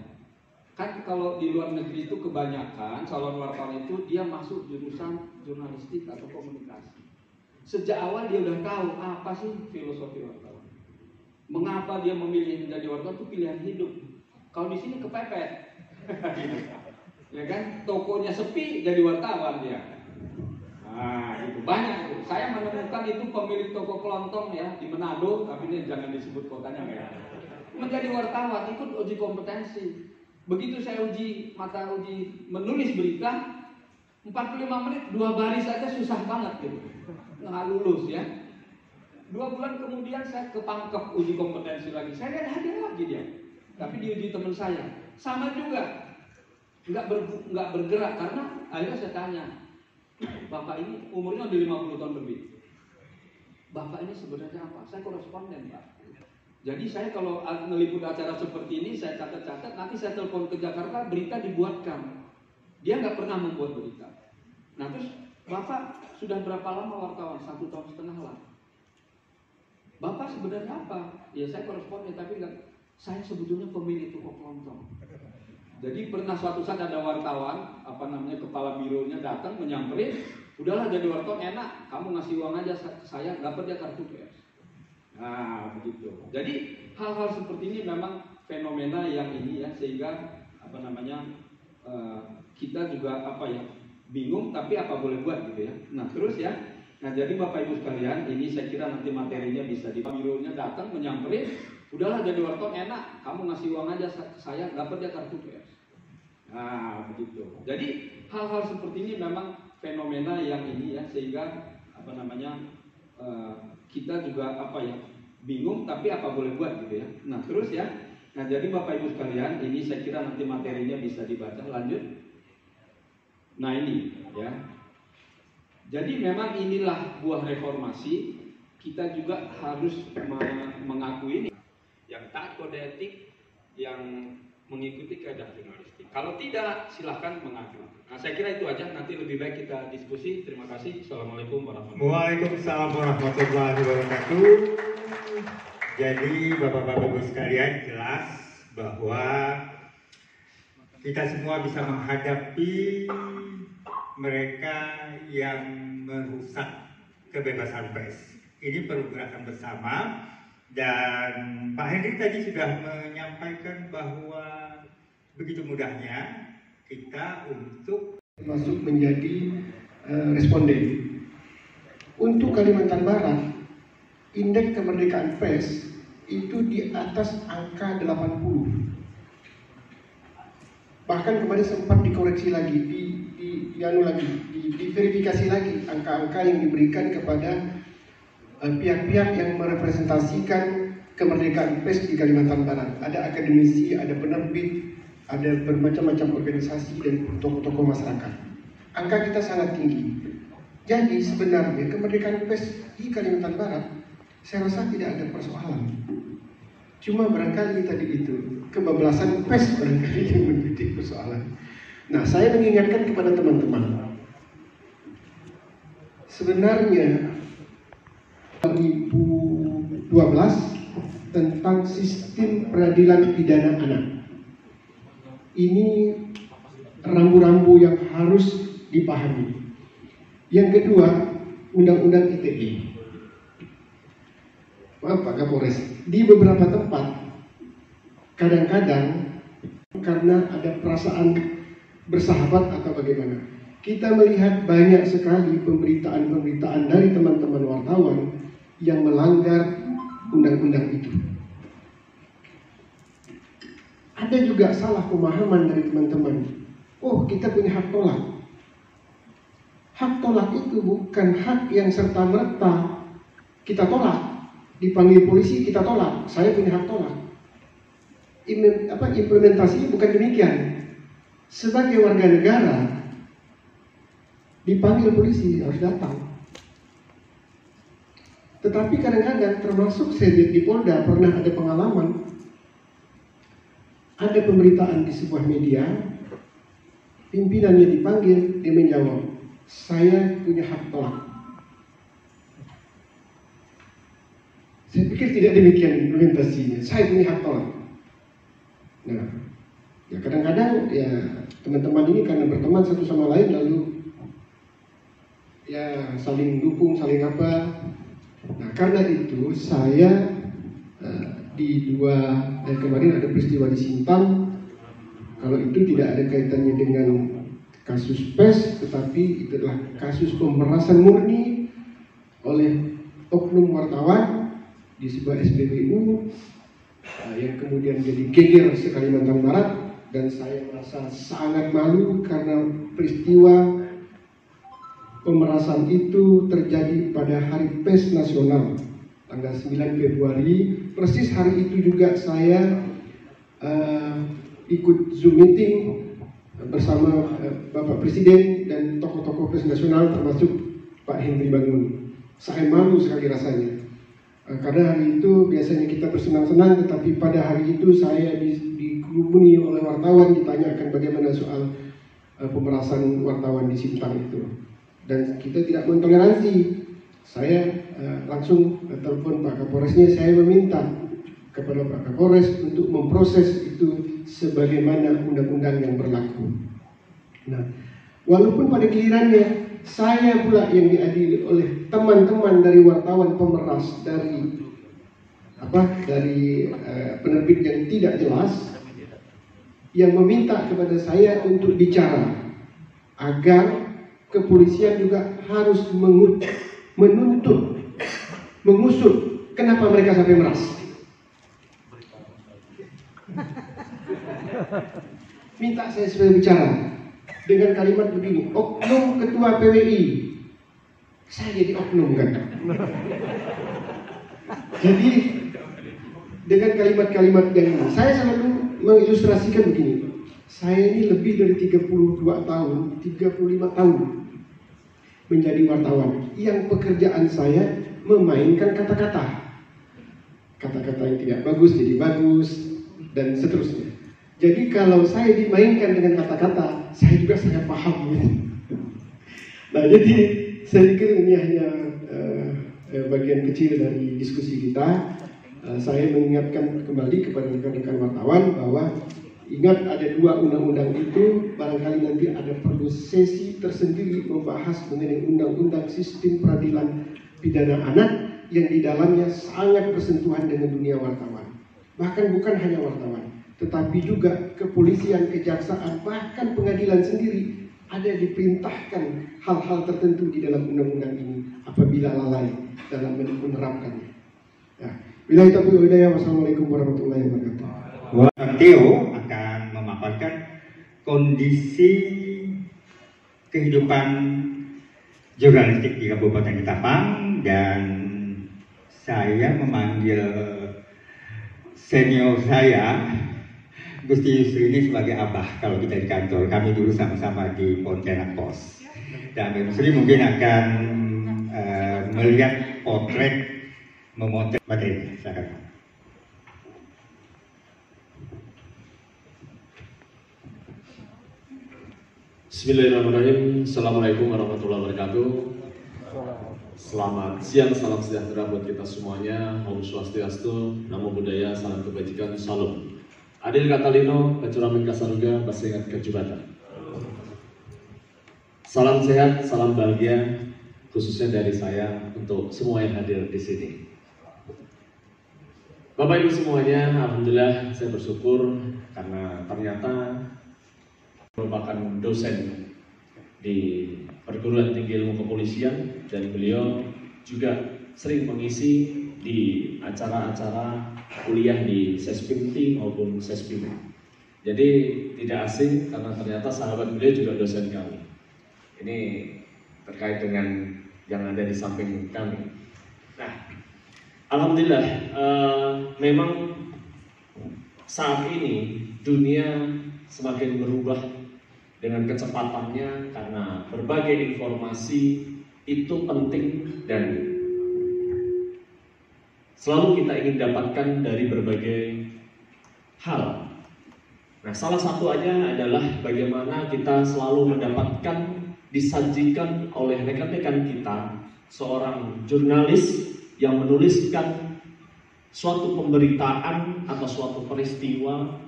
Kan kalau di luar negeri itu kebanyakan calon wartawan itu dia masuk jurusan jurnalistik atau komunikasi. Sejak awal dia udah tahu apa sih filosofi wartawan. Mengapa dia memilih menjadi wartawan itu pilihan hidup. Kalau di sini kepepet, ya kan? Tokonya sepi jadi wartawan dia. Nah, itu banyak itu. Saya menemukan itu pemilik toko kelontong ya di Manado, tapi ini jangan disebut kotanya ya. Menjadi wartawan, ikut uji kompetensi. Begitu saya uji menulis berita, 45 menit 2 baris saja susah banget gitu. Nggak lulus ya. 2 bulan kemudian saya kepangkep uji kompetensi lagi. Saya lihat ada lagi dia. Tapi diuji teman saya, sama juga. Nggak bergerak karena akhirnya saya tanya, Bapak ini umurnya udah 50 tahun lebih. Bapak ini sebenarnya apa? Saya koresponden, Pak. Jadi saya kalau meliput acara seperti ini, saya catat-catat, nanti saya telepon ke Jakarta, berita dibuatkan. Dia nggak pernah membuat berita. Nah terus, Bapak sudah berapa lama wartawan? 1,5 tahun lah. Bapak sebenarnya apa? Ya saya koresponden, tapi nggak. Saya sebetulnya pemilik toko kelontong. Jadi pernah suatu saat ada wartawan, kepala bironya datang menyamperin, udahlah jadi wartawan enak, kamu ngasih uang aja saya, dapat dia kartu pers. Nah begitu. Jadi hal-hal seperti ini memang fenomena yang ini ya, sehingga kita juga bingung, tapi apa boleh buat gitu ya. Nah terus ya, jadi Bapak Ibu sekalian, ini saya kira nanti materinya bisa di bironya datang menyamperin, udahlah jadi wartawan enak, kamu ngasih uang aja saya, dapat dia kartu pers. Nah begitu. Jadi hal-hal seperti ini memang fenomena yang ini ya, sehingga kita juga bingung, tapi apa boleh buat gitu ya. Nah terus ya, jadi Bapak Ibu sekalian, ini saya kira nanti materinya bisa dibaca. Lanjut. Nah ini ya. Jadi memang inilah buah reformasi. Kita juga harus mengakui ini. Yang taat kode etik, yang mengikuti kaidah jurnalistik. Kalau tidak, silahkan mengadu. Nah, saya kira itu aja. Nanti lebih baik kita diskusi. Terima kasih. Assalamualaikum warahmatullahi wabarakatuh. Waalaikumsalam warahmatullahi wabarakatuh. Jadi Bapak-Bapak Ibu sekalian, jelas bahwa kita semua bisa menghadapi mereka yang merusak kebebasan pers. Ini perlu gerakan bersama. Dan Pak Hendrik tadi sudah menyampaikan bahwa begitu mudahnya kita untuk masuk menjadi responden. Untuk Kalimantan Barat, indeks kemerdekaan pers itu di atas angka 80. Bahkan kemarin sempat dikoreksi lagi, diverifikasi lagi angka-angka yang diberikan kepada pihak-pihak yang merepresentasikan kemerdekaan pers di Kalimantan Barat. Ada akademisi, ada penerbit, ada bermacam-macam organisasi dan tokoh-tokoh masyarakat. Angka kita sangat tinggi. Jadi sebenarnya kemerdekaan pers di Kalimantan Barat, saya rasa tidak ada persoalan. Cuma barangkali tadi itu kebablasan pers barangkali yang menjadi persoalan. Nah, saya mengingatkan kepada teman-teman, sebenarnya 2012 tentang sistem peradilan pidana anak. Ini rambu-rambu yang harus dipahami. Yang kedua, Undang-Undang ITE. Maaf Pak Kapolres, di beberapa tempat kadang-kadang karena ada perasaan bersahabat atau bagaimana, kita melihat banyak sekali pemberitaan-pemberitaan dari teman-teman wartawan yang melanggar undang-undang itu. Ada juga salah pemahaman dari teman-teman. Oh, kita punya hak tolak. Hak tolak itu bukan hak yang serta-merta kita tolak. Dipanggil polisi kita tolak. Saya punya hak tolak. Implementasinya bukan demikian. Sebagai warga negara, dipanggil polisi harus datang. Tetapi kadang-kadang, termasuk saya lihat di Polda pernah ada pengalaman, ada pemberitaan di sebuah media, pimpinannya dipanggil, dia menjawab, saya punya hak tolak. Saya pikir tidak demikian implementasinya, saya punya hak tolak. Nah, ya kadang-kadang ya teman-teman ini karena berteman satu sama lain lalu ya saling dukung, saling apa. Nah, karena itu saya kemarin ada peristiwa di Sintang. Kalau itu tidak ada kaitannya dengan kasus PES, tetapi itu adalah kasus pemerasan murni oleh oknum wartawan di sebuah SPBU yang kemudian jadi geger se-Kalimantan Barat, dan saya merasa sangat malu karena peristiwa pemerasan itu terjadi pada hari PES nasional tanggal 9 Februari. Persis hari itu juga saya ikut Zoom meeting bersama Bapak Presiden dan tokoh-tokoh PES nasional termasuk Pak Henry Bangun. Saya malu sekali rasanya. Karena hari itu biasanya kita bersenang-senang, tetapi pada hari itu saya dikerumuni oleh wartawan, ditanyakan bagaimana soal pemerasan wartawan di Sintang itu. Dan kita tidak mentoleransi. Saya langsung telepon Pak Kapolresnya, saya meminta kepada Pak Kapolres untuk memproses itu sebagaimana undang-undang yang berlaku. Nah, walaupun pada gilirannya saya pula yang diadili oleh teman-teman dari wartawan pemeras dari penerbit yang tidak jelas, yang meminta kepada saya untuk bicara agar kepolisian juga harus menuntut, mengusut kenapa mereka sampai meras. Minta saya supaya bicara dengan kalimat begini, oknum ketua PWI. Saya jadi oknum kan. Jadi dengan kalimat-kalimat yang ini, saya selalu mengilustrasikan begini. Saya ini lebih dari 32 tahun, 35 tahun menjadi wartawan. Yang pekerjaan saya memainkan kata-kata. Kata-kata yang tidak bagus jadi bagus, dan seterusnya. Jadi kalau saya dimainkan dengan kata-kata, saya juga sangat paham. Nah, jadi saya pikir ini hanya bagian kecil dari diskusi kita. Saya mengingatkan kembali kepada rekan-rekan wartawan bahwa ingat ada 2 undang-undang itu, barangkali nanti ada perlu sesi tersendiri membahas mengenai undang-undang sistem peradilan pidana anak yang di dalamnya sangat bersentuhan dengan dunia wartawan. Bahkan bukan hanya wartawan, tetapi juga kepolisian, kejaksaan, bahkan pengadilan sendiri ada diperintahkan hal-hal tertentu di dalam undang-undang ini apabila lalai dalam menerapkannya. Ya. Billahi taufiq wal hidayah. Wassalamualaikum warahmatullahi wabarakatuh. Theo akan memaparkan kondisi kehidupan jurnalistik di Kabupaten Ketapang, dan saya memanggil senior saya Gusti Yusri ini sebagai abah kalau kita di kantor. Kami dulu sama-sama di Pontianak Pos. Dan Yusri mungkin akan melihat potret, memotret materi. Silakan. Bismillahirrahmanirrahim. Assalamualaikum warahmatullahi wabarakatuh. Selamat siang, salam sejahtera buat kita semuanya. Om Swastiastu, Namo Buddhaya, salam kebajikan, salam. Adil kata lino, kecuramin kasaruga, basengat kejubatan. Salam sehat, salam bahagia, khususnya dari saya untuk semua yang hadir di sini. Bapak Ibu semuanya, alhamdulillah saya bersyukur karena ternyata merupakan dosen di perguruan tinggi ilmu kepolisian dan beliau juga sering mengisi di acara-acara kuliah di Sespimti maupun Sespim. Jadi tidak asing karena ternyata sahabat beliau juga dosen kami. Ini terkait dengan yang ada di samping kami. Nah, alhamdulillah memang saat ini dunia semakin berubah dengan kecepatannya karena berbagai informasi itu penting dan selalu kita ingin dapatkan dari berbagai hal. Nah, salah satu aja adalah bagaimana kita selalu mendapatkan disajikan oleh rekan-rekan kita seorang jurnalis yang menuliskan suatu pemberitaan atau suatu peristiwa,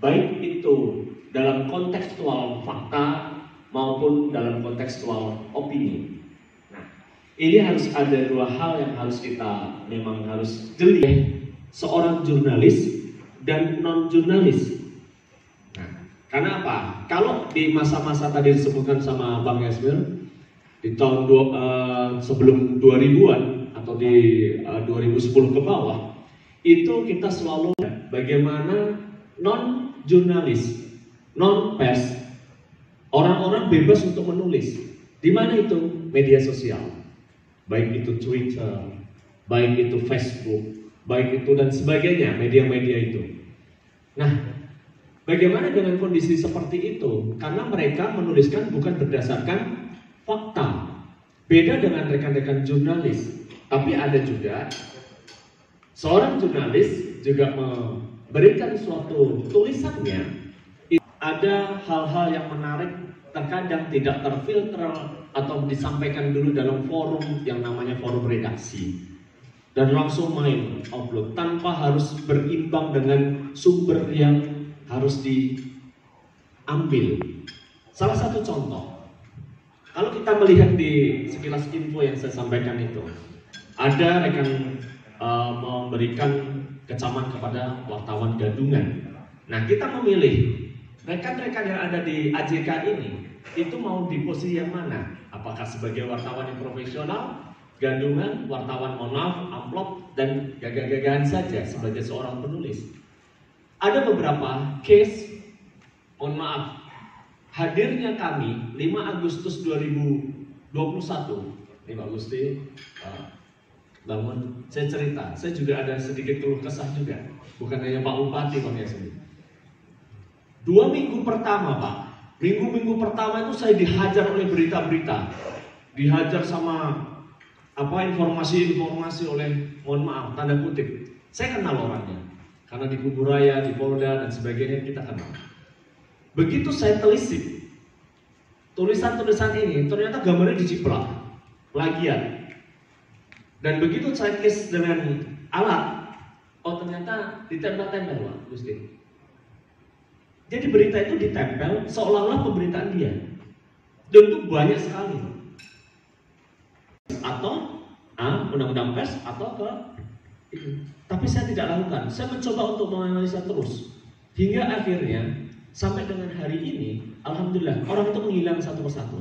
baik itu dalam kontekstual fakta maupun dalam kontekstual opini. Nah, ini harus ada dua hal yang harus kita memang harus jeli, seorang jurnalis dan non-jurnalis. Nah, karena apa? Kalau di masa-masa tadi disebutkan sama Bang Yasmil, di tahun sebelum 2000-an atau di 2010 ke bawah, itu kita selalu bagaimana non-jurnalis, non-pers, orang-orang bebas untuk menulis. Di mana itu? Media sosial. Baik itu Twitter, baik itu Facebook, baik itu dan sebagainya, media-media itu. Nah, bagaimana dengan kondisi seperti itu? Karena mereka menuliskan bukan berdasarkan fakta. Beda dengan rekan-rekan jurnalis. Tapi ada juga seorang jurnalis juga memberikan suatu tulisannya. Ada hal-hal yang menarik, terkadang tidak terfilter atau disampaikan dulu dalam forum yang namanya forum redaksi. Dan langsung main upload tanpa harus berimbang dengan sumber yang harus diambil. Salah satu contoh, kalau kita melihat di sekilas info yang saya sampaikan itu, ada rekan memberikan kecaman kepada wartawan gadungan. Nah, kita memilih rekan-rekan yang ada di AJK ini itu mau di posisi yang mana? Apakah sebagai wartawan yang profesional, gadungan, wartawan mohon maaf, amplop, dan gagah-gagahan saja sebagai seorang penulis? Ada beberapa case, mohon maaf, hadirnya kami 5 Agustus 2021, 5 Agustus, bangun, saya cerita, saya juga ada sedikit keluh kesah juga, bukan hanya Pak Bupati, Bang Yasmin. 2 minggu pertama, Pak, minggu-minggu pertama itu saya dihajar oleh berita-berita, dihajar sama informasi-informasi oleh, mohon maaf, tanda kutip, saya kenal orangnya. Karena di Kuburaya, di Polda, dan sebagainya kita kenal. Begitu saya telisik tulisan-tulisan ini, ternyata gambarnya dijiplak, plagiat. Dan begitu saya case dengan alat, oh ternyata ditempel-tempel, Pak Gusti. Jadi berita itu ditempel seolah-olah pemberitaan dia. Dan itu banyak sekali. Atau undang-undang pers atau ke itu. Tapi saya tidak lakukan. Saya mencoba untuk menganalisa terus hingga akhirnya sampai dengan hari ini, alhamdulillah orang itu menghilang satu persatu.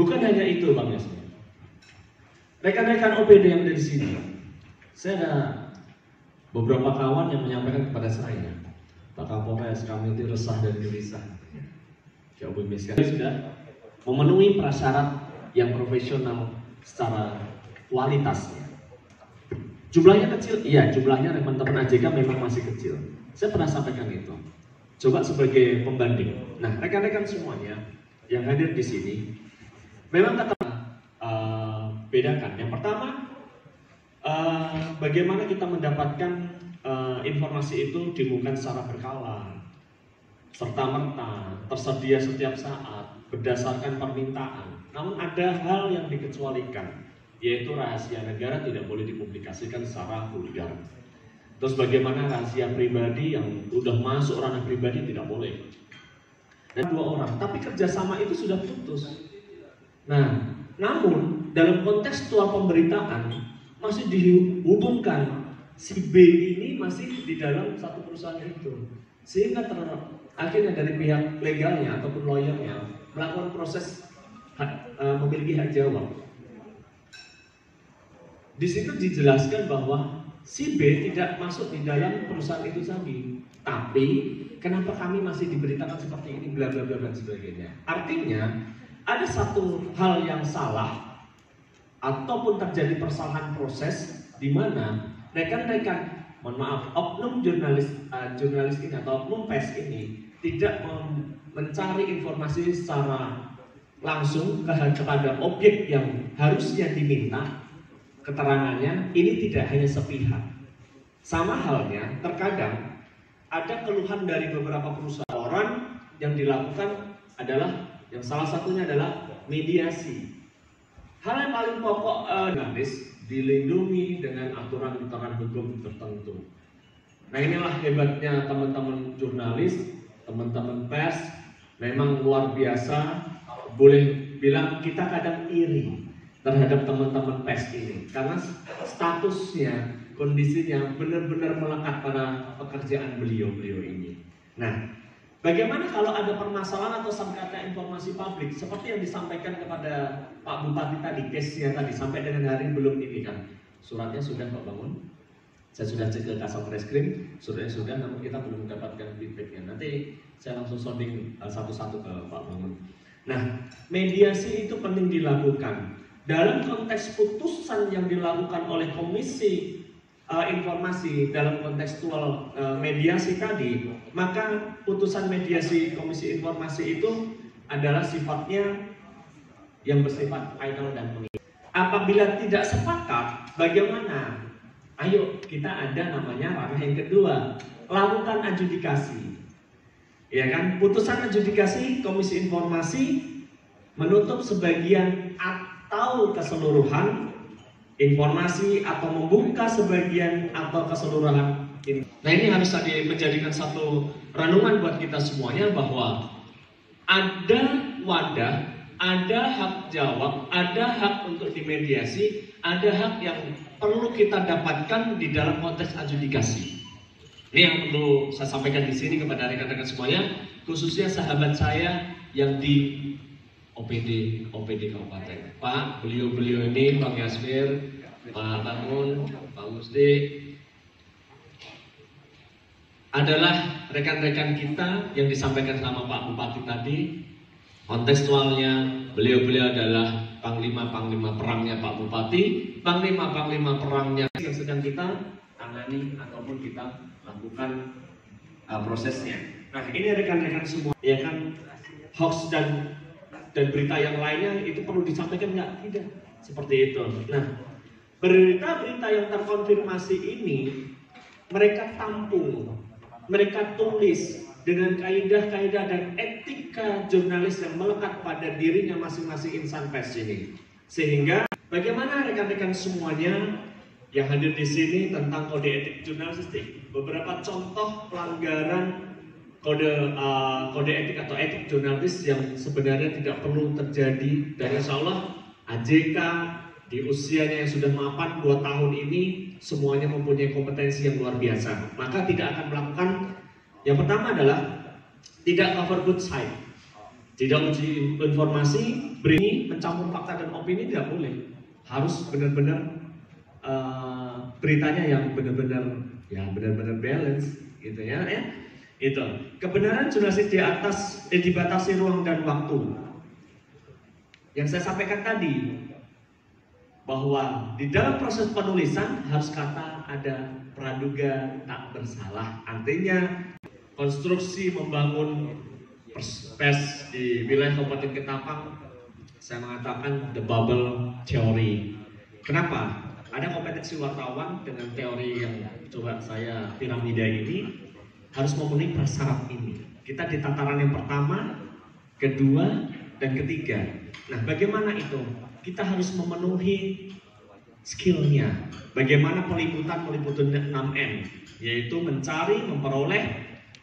Bukan hanya itu, Bang Yasmin. Rekan-rekan OPD yang ada di sini, saya ada beberapa kawan yang menyampaikan kepada saya, Pak Kapolres, kami itu resah dan gelisah. Ya, sekali sudah memenuhi prasyarat yang profesional secara kualitasnya. Jumlahnya kecil, iya jumlahnya teman-teman AJK memang masih kecil. Saya pernah sampaikan itu. Coba sebagai pembanding. Nah, rekan-rekan semuanya yang hadir di sini, memang kata bedakan. Yang pertama, bagaimana kita mendapatkan informasi itu bukan secara berkala, serta-merta, tersedia setiap saat, berdasarkan permintaan. Namun ada hal yang dikecualikan, yaitu rahasia negara tidak boleh dipublikasikan secara vulgar. Terus bagaimana rahasia pribadi yang sudah masuk ranah pribadi tidak boleh. Dan 2 orang, tapi kerjasama itu sudah putus. Nah, namun dalam konteks pemberitaan masih dihubungkan si B ini masih di dalam satu perusahaan itu, sehingga akhirnya dari pihak legalnya ataupun lawyernya melakukan proses memiliki hak jawab. Di situ dijelaskan bahwa si B tidak masuk di dalam perusahaan itu tadi, tapi kenapa kami masih diberitakan seperti ini, bla bla bla dan sebagainya. Artinya ada satu hal yang salah ataupun terjadi persalahan proses di mana rekan-rekan, mohon maaf, oknum jurnalis ini atau oknum pers ini tidak mencari informasi secara langsung kepada objek yang harusnya diminta keterangannya. Ini tidak hanya sepihak. Sama halnya terkadang ada keluhan dari beberapa perusahaan orang yang dilakukan adalah, yang salah satunya adalah mediasi. Hal yang paling pokok jurnalis dilindungi dengan aturan-aturan hukum tertentu. Nah, inilah hebatnya teman-teman jurnalis, teman-teman pers, memang luar biasa. Boleh bilang kita kadang iri terhadap teman-teman pers ini karena statusnya, kondisinya benar-benar melekat pada pekerjaan beliau-beliau ini. Nah, bagaimana kalau ada permasalahan atau sengketa informasi publik seperti yang disampaikan kepada Pak Bupati tadi, case-nya tadi sampai dengan hari belum ini kan, suratnya sudah Pak Bangun, saya sudah cek ke Kasat Reskrim, suratnya sudah, namun kita belum mendapatkan feedbacknya. Nanti saya langsung sounding satu-satu ke Pak Bangun. Nah, mediasi itu penting dilakukan. Dalam konteks putusan yang dilakukan oleh Komisi Informasi dalam kontekstual mediasi tadi, maka putusan mediasi Komisi Informasi itu adalah sifatnya yang bersifat final dan mengikat. Apabila tidak sepakat, bagaimana? Ayo kita ada namanya ranah yang kedua, lakukan adjudikasi. Ya kan, putusan adjudikasi Komisi Informasi menutup sebagian atau keseluruhan informasi atau membuka sebagian atau keseluruhan ini. Nah, ini harus menjadikan satu renungan buat kita semuanya bahwa ada wadah, ada hak jawab, ada hak untuk dimediasi, ada hak yang perlu kita dapatkan di dalam konteks adjudikasi. Ini yang perlu saya sampaikan di sini kepada rekan-rekan semuanya, khususnya sahabat saya yang di OPD Kabupaten. Pak, beliau-beliau ini, Bang Yasmir, Pak Bangun, Pak Musdi, adalah rekan-rekan kita yang disampaikan sama Pak Bupati tadi. Kontekstualnya, beliau-beliau adalah Panglima-Panglima perangnya Pak Bupati, Panglima-Panglima perangnya yang sedang kita tangani ataupun kita lakukan prosesnya. Nah, ini rekan-rekan semua, ya kan, hoax dan berita yang lainnya itu perlu disampaikan nggak? Tidak, seperti itu. Nah, berita-berita yang terkonfirmasi ini mereka tampung, mereka tulis dengan kaidah-kaidah dan etika jurnalis yang melekat pada dirinya masing-masing insan pers ini. Sehingga bagaimana rekan-rekan semuanya yang hadir di sini tentang kode etik jurnalistik, beberapa contoh pelanggaran kode etik atau etik jurnalis yang sebenarnya tidak perlu terjadi. Dan insya Allah AJK di usianya yang sudah mapan 2 tahun ini semuanya mempunyai kompetensi yang luar biasa, maka tidak akan melakukan. Yang pertama adalah tidak cover both side, tidak uji informasi, beri mencampur fakta dan opini, tidak boleh. Harus benar-benar beritanya yang benar-benar balance gitu ya. Itu kebenaran jurnalistik dibatasi ruang dan waktu. Yang saya sampaikan tadi bahwa di dalam proses penulisan harus kata ada praduga tak bersalah. Artinya konstruksi membangun pers di wilayah Kabupaten Ketapang, saya mengatakan the bubble theory. Kenapa? Ada kompetensi wartawan dengan teori yang coba saya piramida ini harus memenuhi prasyarat ini. Kita di tataran yang pertama, kedua, dan ketiga. Nah, bagaimana itu? Kita harus memenuhi skillnya. Bagaimana peliputan 6M, yaitu mencari, memperoleh,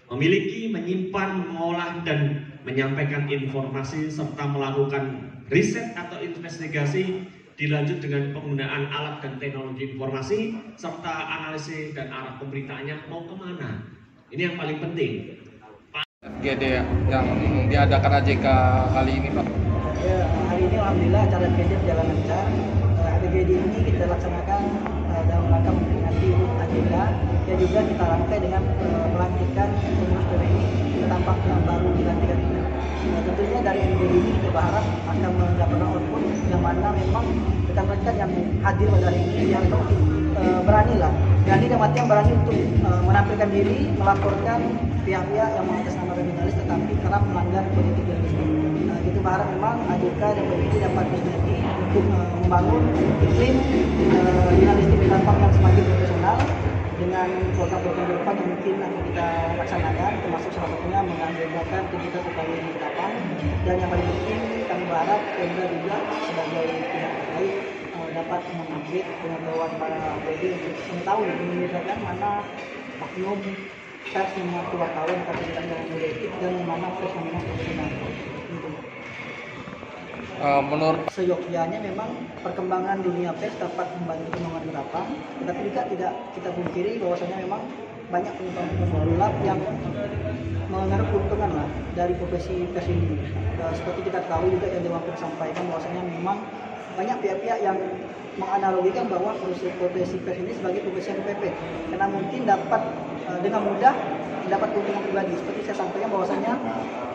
memiliki, menyimpan, mengolah, dan menyampaikan informasi serta melakukan riset atau investigasi dilanjut dengan penggunaan alat dan teknologi informasi, serta analisis dan arah pemberitaannya mau kemana. Ini yang paling penting. GD yang diadakan AJK kali ini, Pak. Ya, hari ini alhamdulillah acara GD berjalan lancar. GD ini kita laksanakan dalam rangka memperingati AJK dan juga kita rangkai dengan pelantikan pengurus PBI Ketapang yang baru dilantikan ini. Tentunya dari GD ini kita berharap akan mendapatkan output yang mana memang rekan-rekan yang hadir pada hari ini yang berani yang berani untuk menampilkan diri, melaporkan pihak-pihak yang mengatasnamakan jurnalis tetapi kerap melanggar kode etik jurnalistik. Kita berharap memang AJK dan PBI dapat bersinergi untuk membangun iklim jurnalistik di Ketapang yang semakin profesional dengan program-program depan yang mungkin akan kita laksanakan, termasuk salah satunya mengagendakan kegiatan UKW di Ketapang. Dan yang paling penting kami berharap Pemda juga sebagai pihak terkait dapat mengupdate pengetahuan para PBI untuk mengetahui menyelesaikan mana oknum pers yang mengaku wartawan tapi tidak dengan kode etik dan mana pers yang memang profesional. Menurut seyogyanya memang perkembangan dunia pers dapat membantu perkembangan Ketapang, tetapi juga tidak kita pungkiri bahwasanya memang banyak penumpang gelap yang mengarah keuntungan lah dari profesi pers ini. Seperti kita tahu juga yang Dewan Pers sampaikan bahwasanya memang banyak pihak-pihak yang menganalogikan bahwa profesi pers ini sebagai profesi yang kepepet, karena mungkin dapat dengan mudah dapat keuntungan pribadi. Seperti saya sampaikan bahwasanya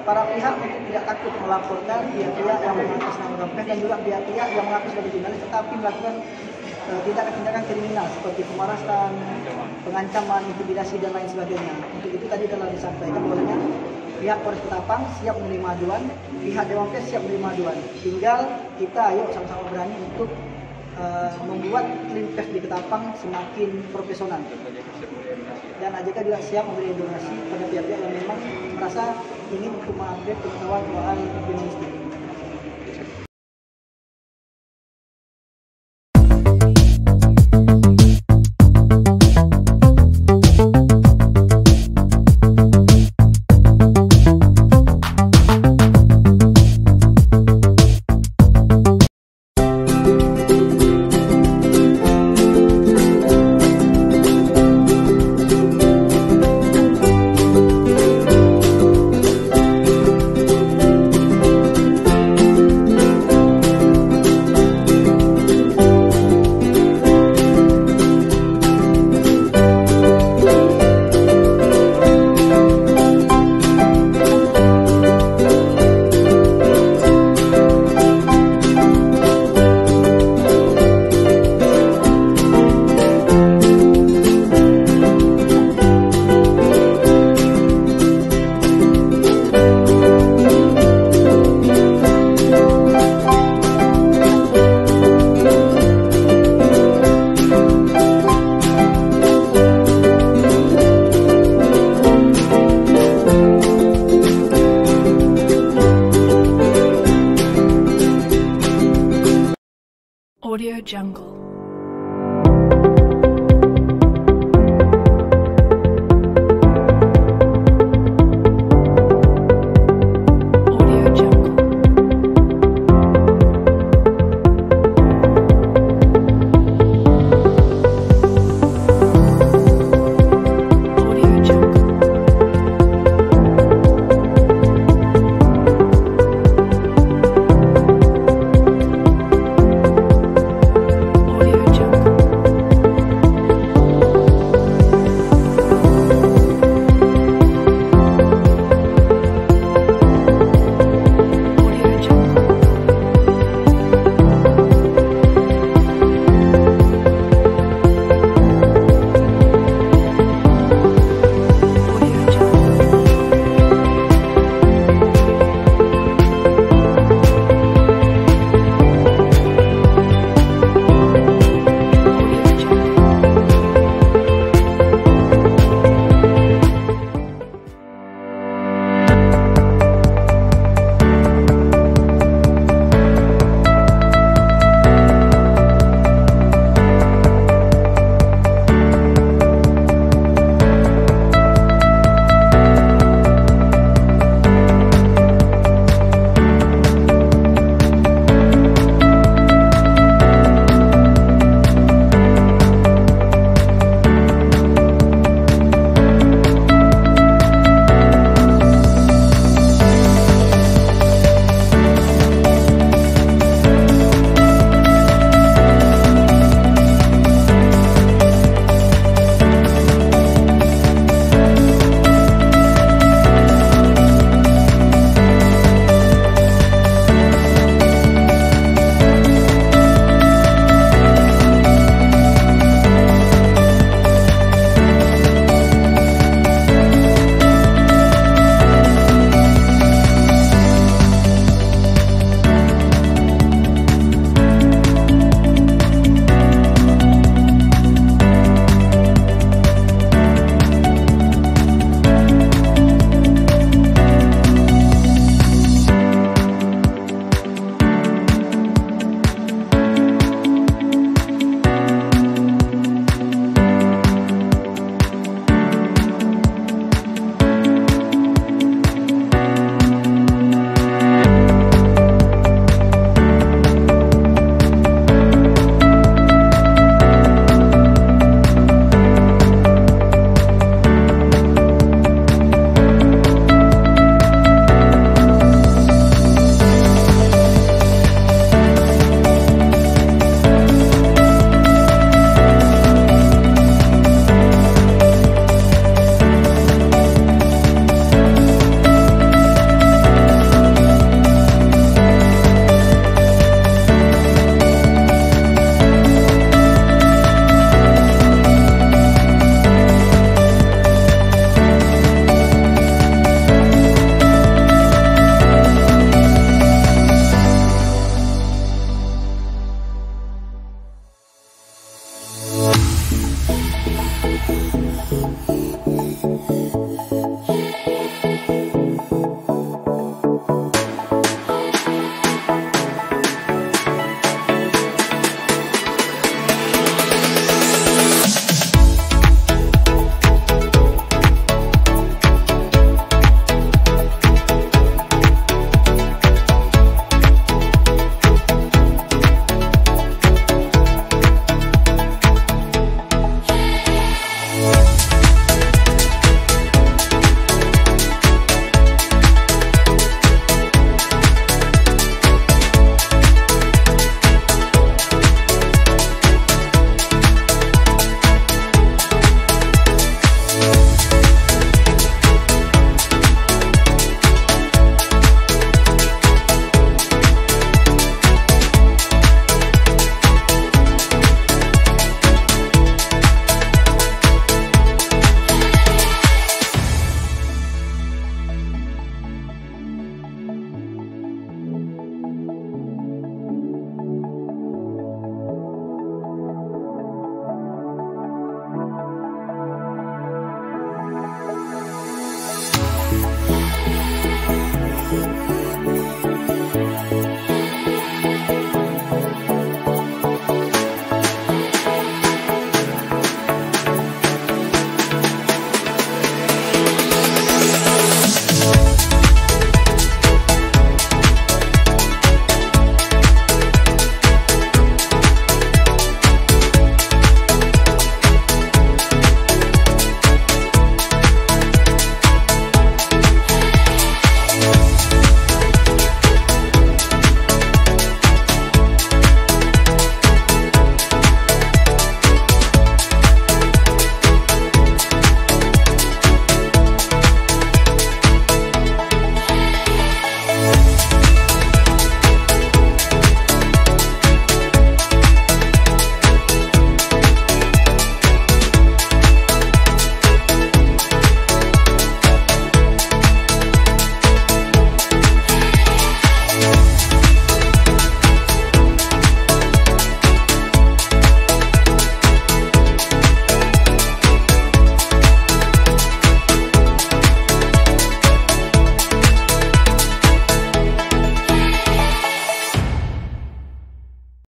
para pihak mungkin tidak takut melaporkan pihak-pihak yang mengatasnamakan pers dan juga pihak-pihak yang mengaku sebagai jurnalis tetapi melakukan tindakan-tindakan kriminal seperti pemerasan, pengancaman, intimidasi dan lain sebagainya. Untuk itu tadi telah disampaikan bahwasanya pihak Polres Ketapang siap menerima aduan, pihak Dewan Pers siap menerima aduan. Tinggal kita ayo sama-sama berani untuk membuat iklim pers di Ketapang semakin profesional. Dan AJK juga siap memberi donasi pada pihak-pihak yang memang merasa ingin untuk mengupdate pengetahuan soal jurnalistik. Audio Jungle.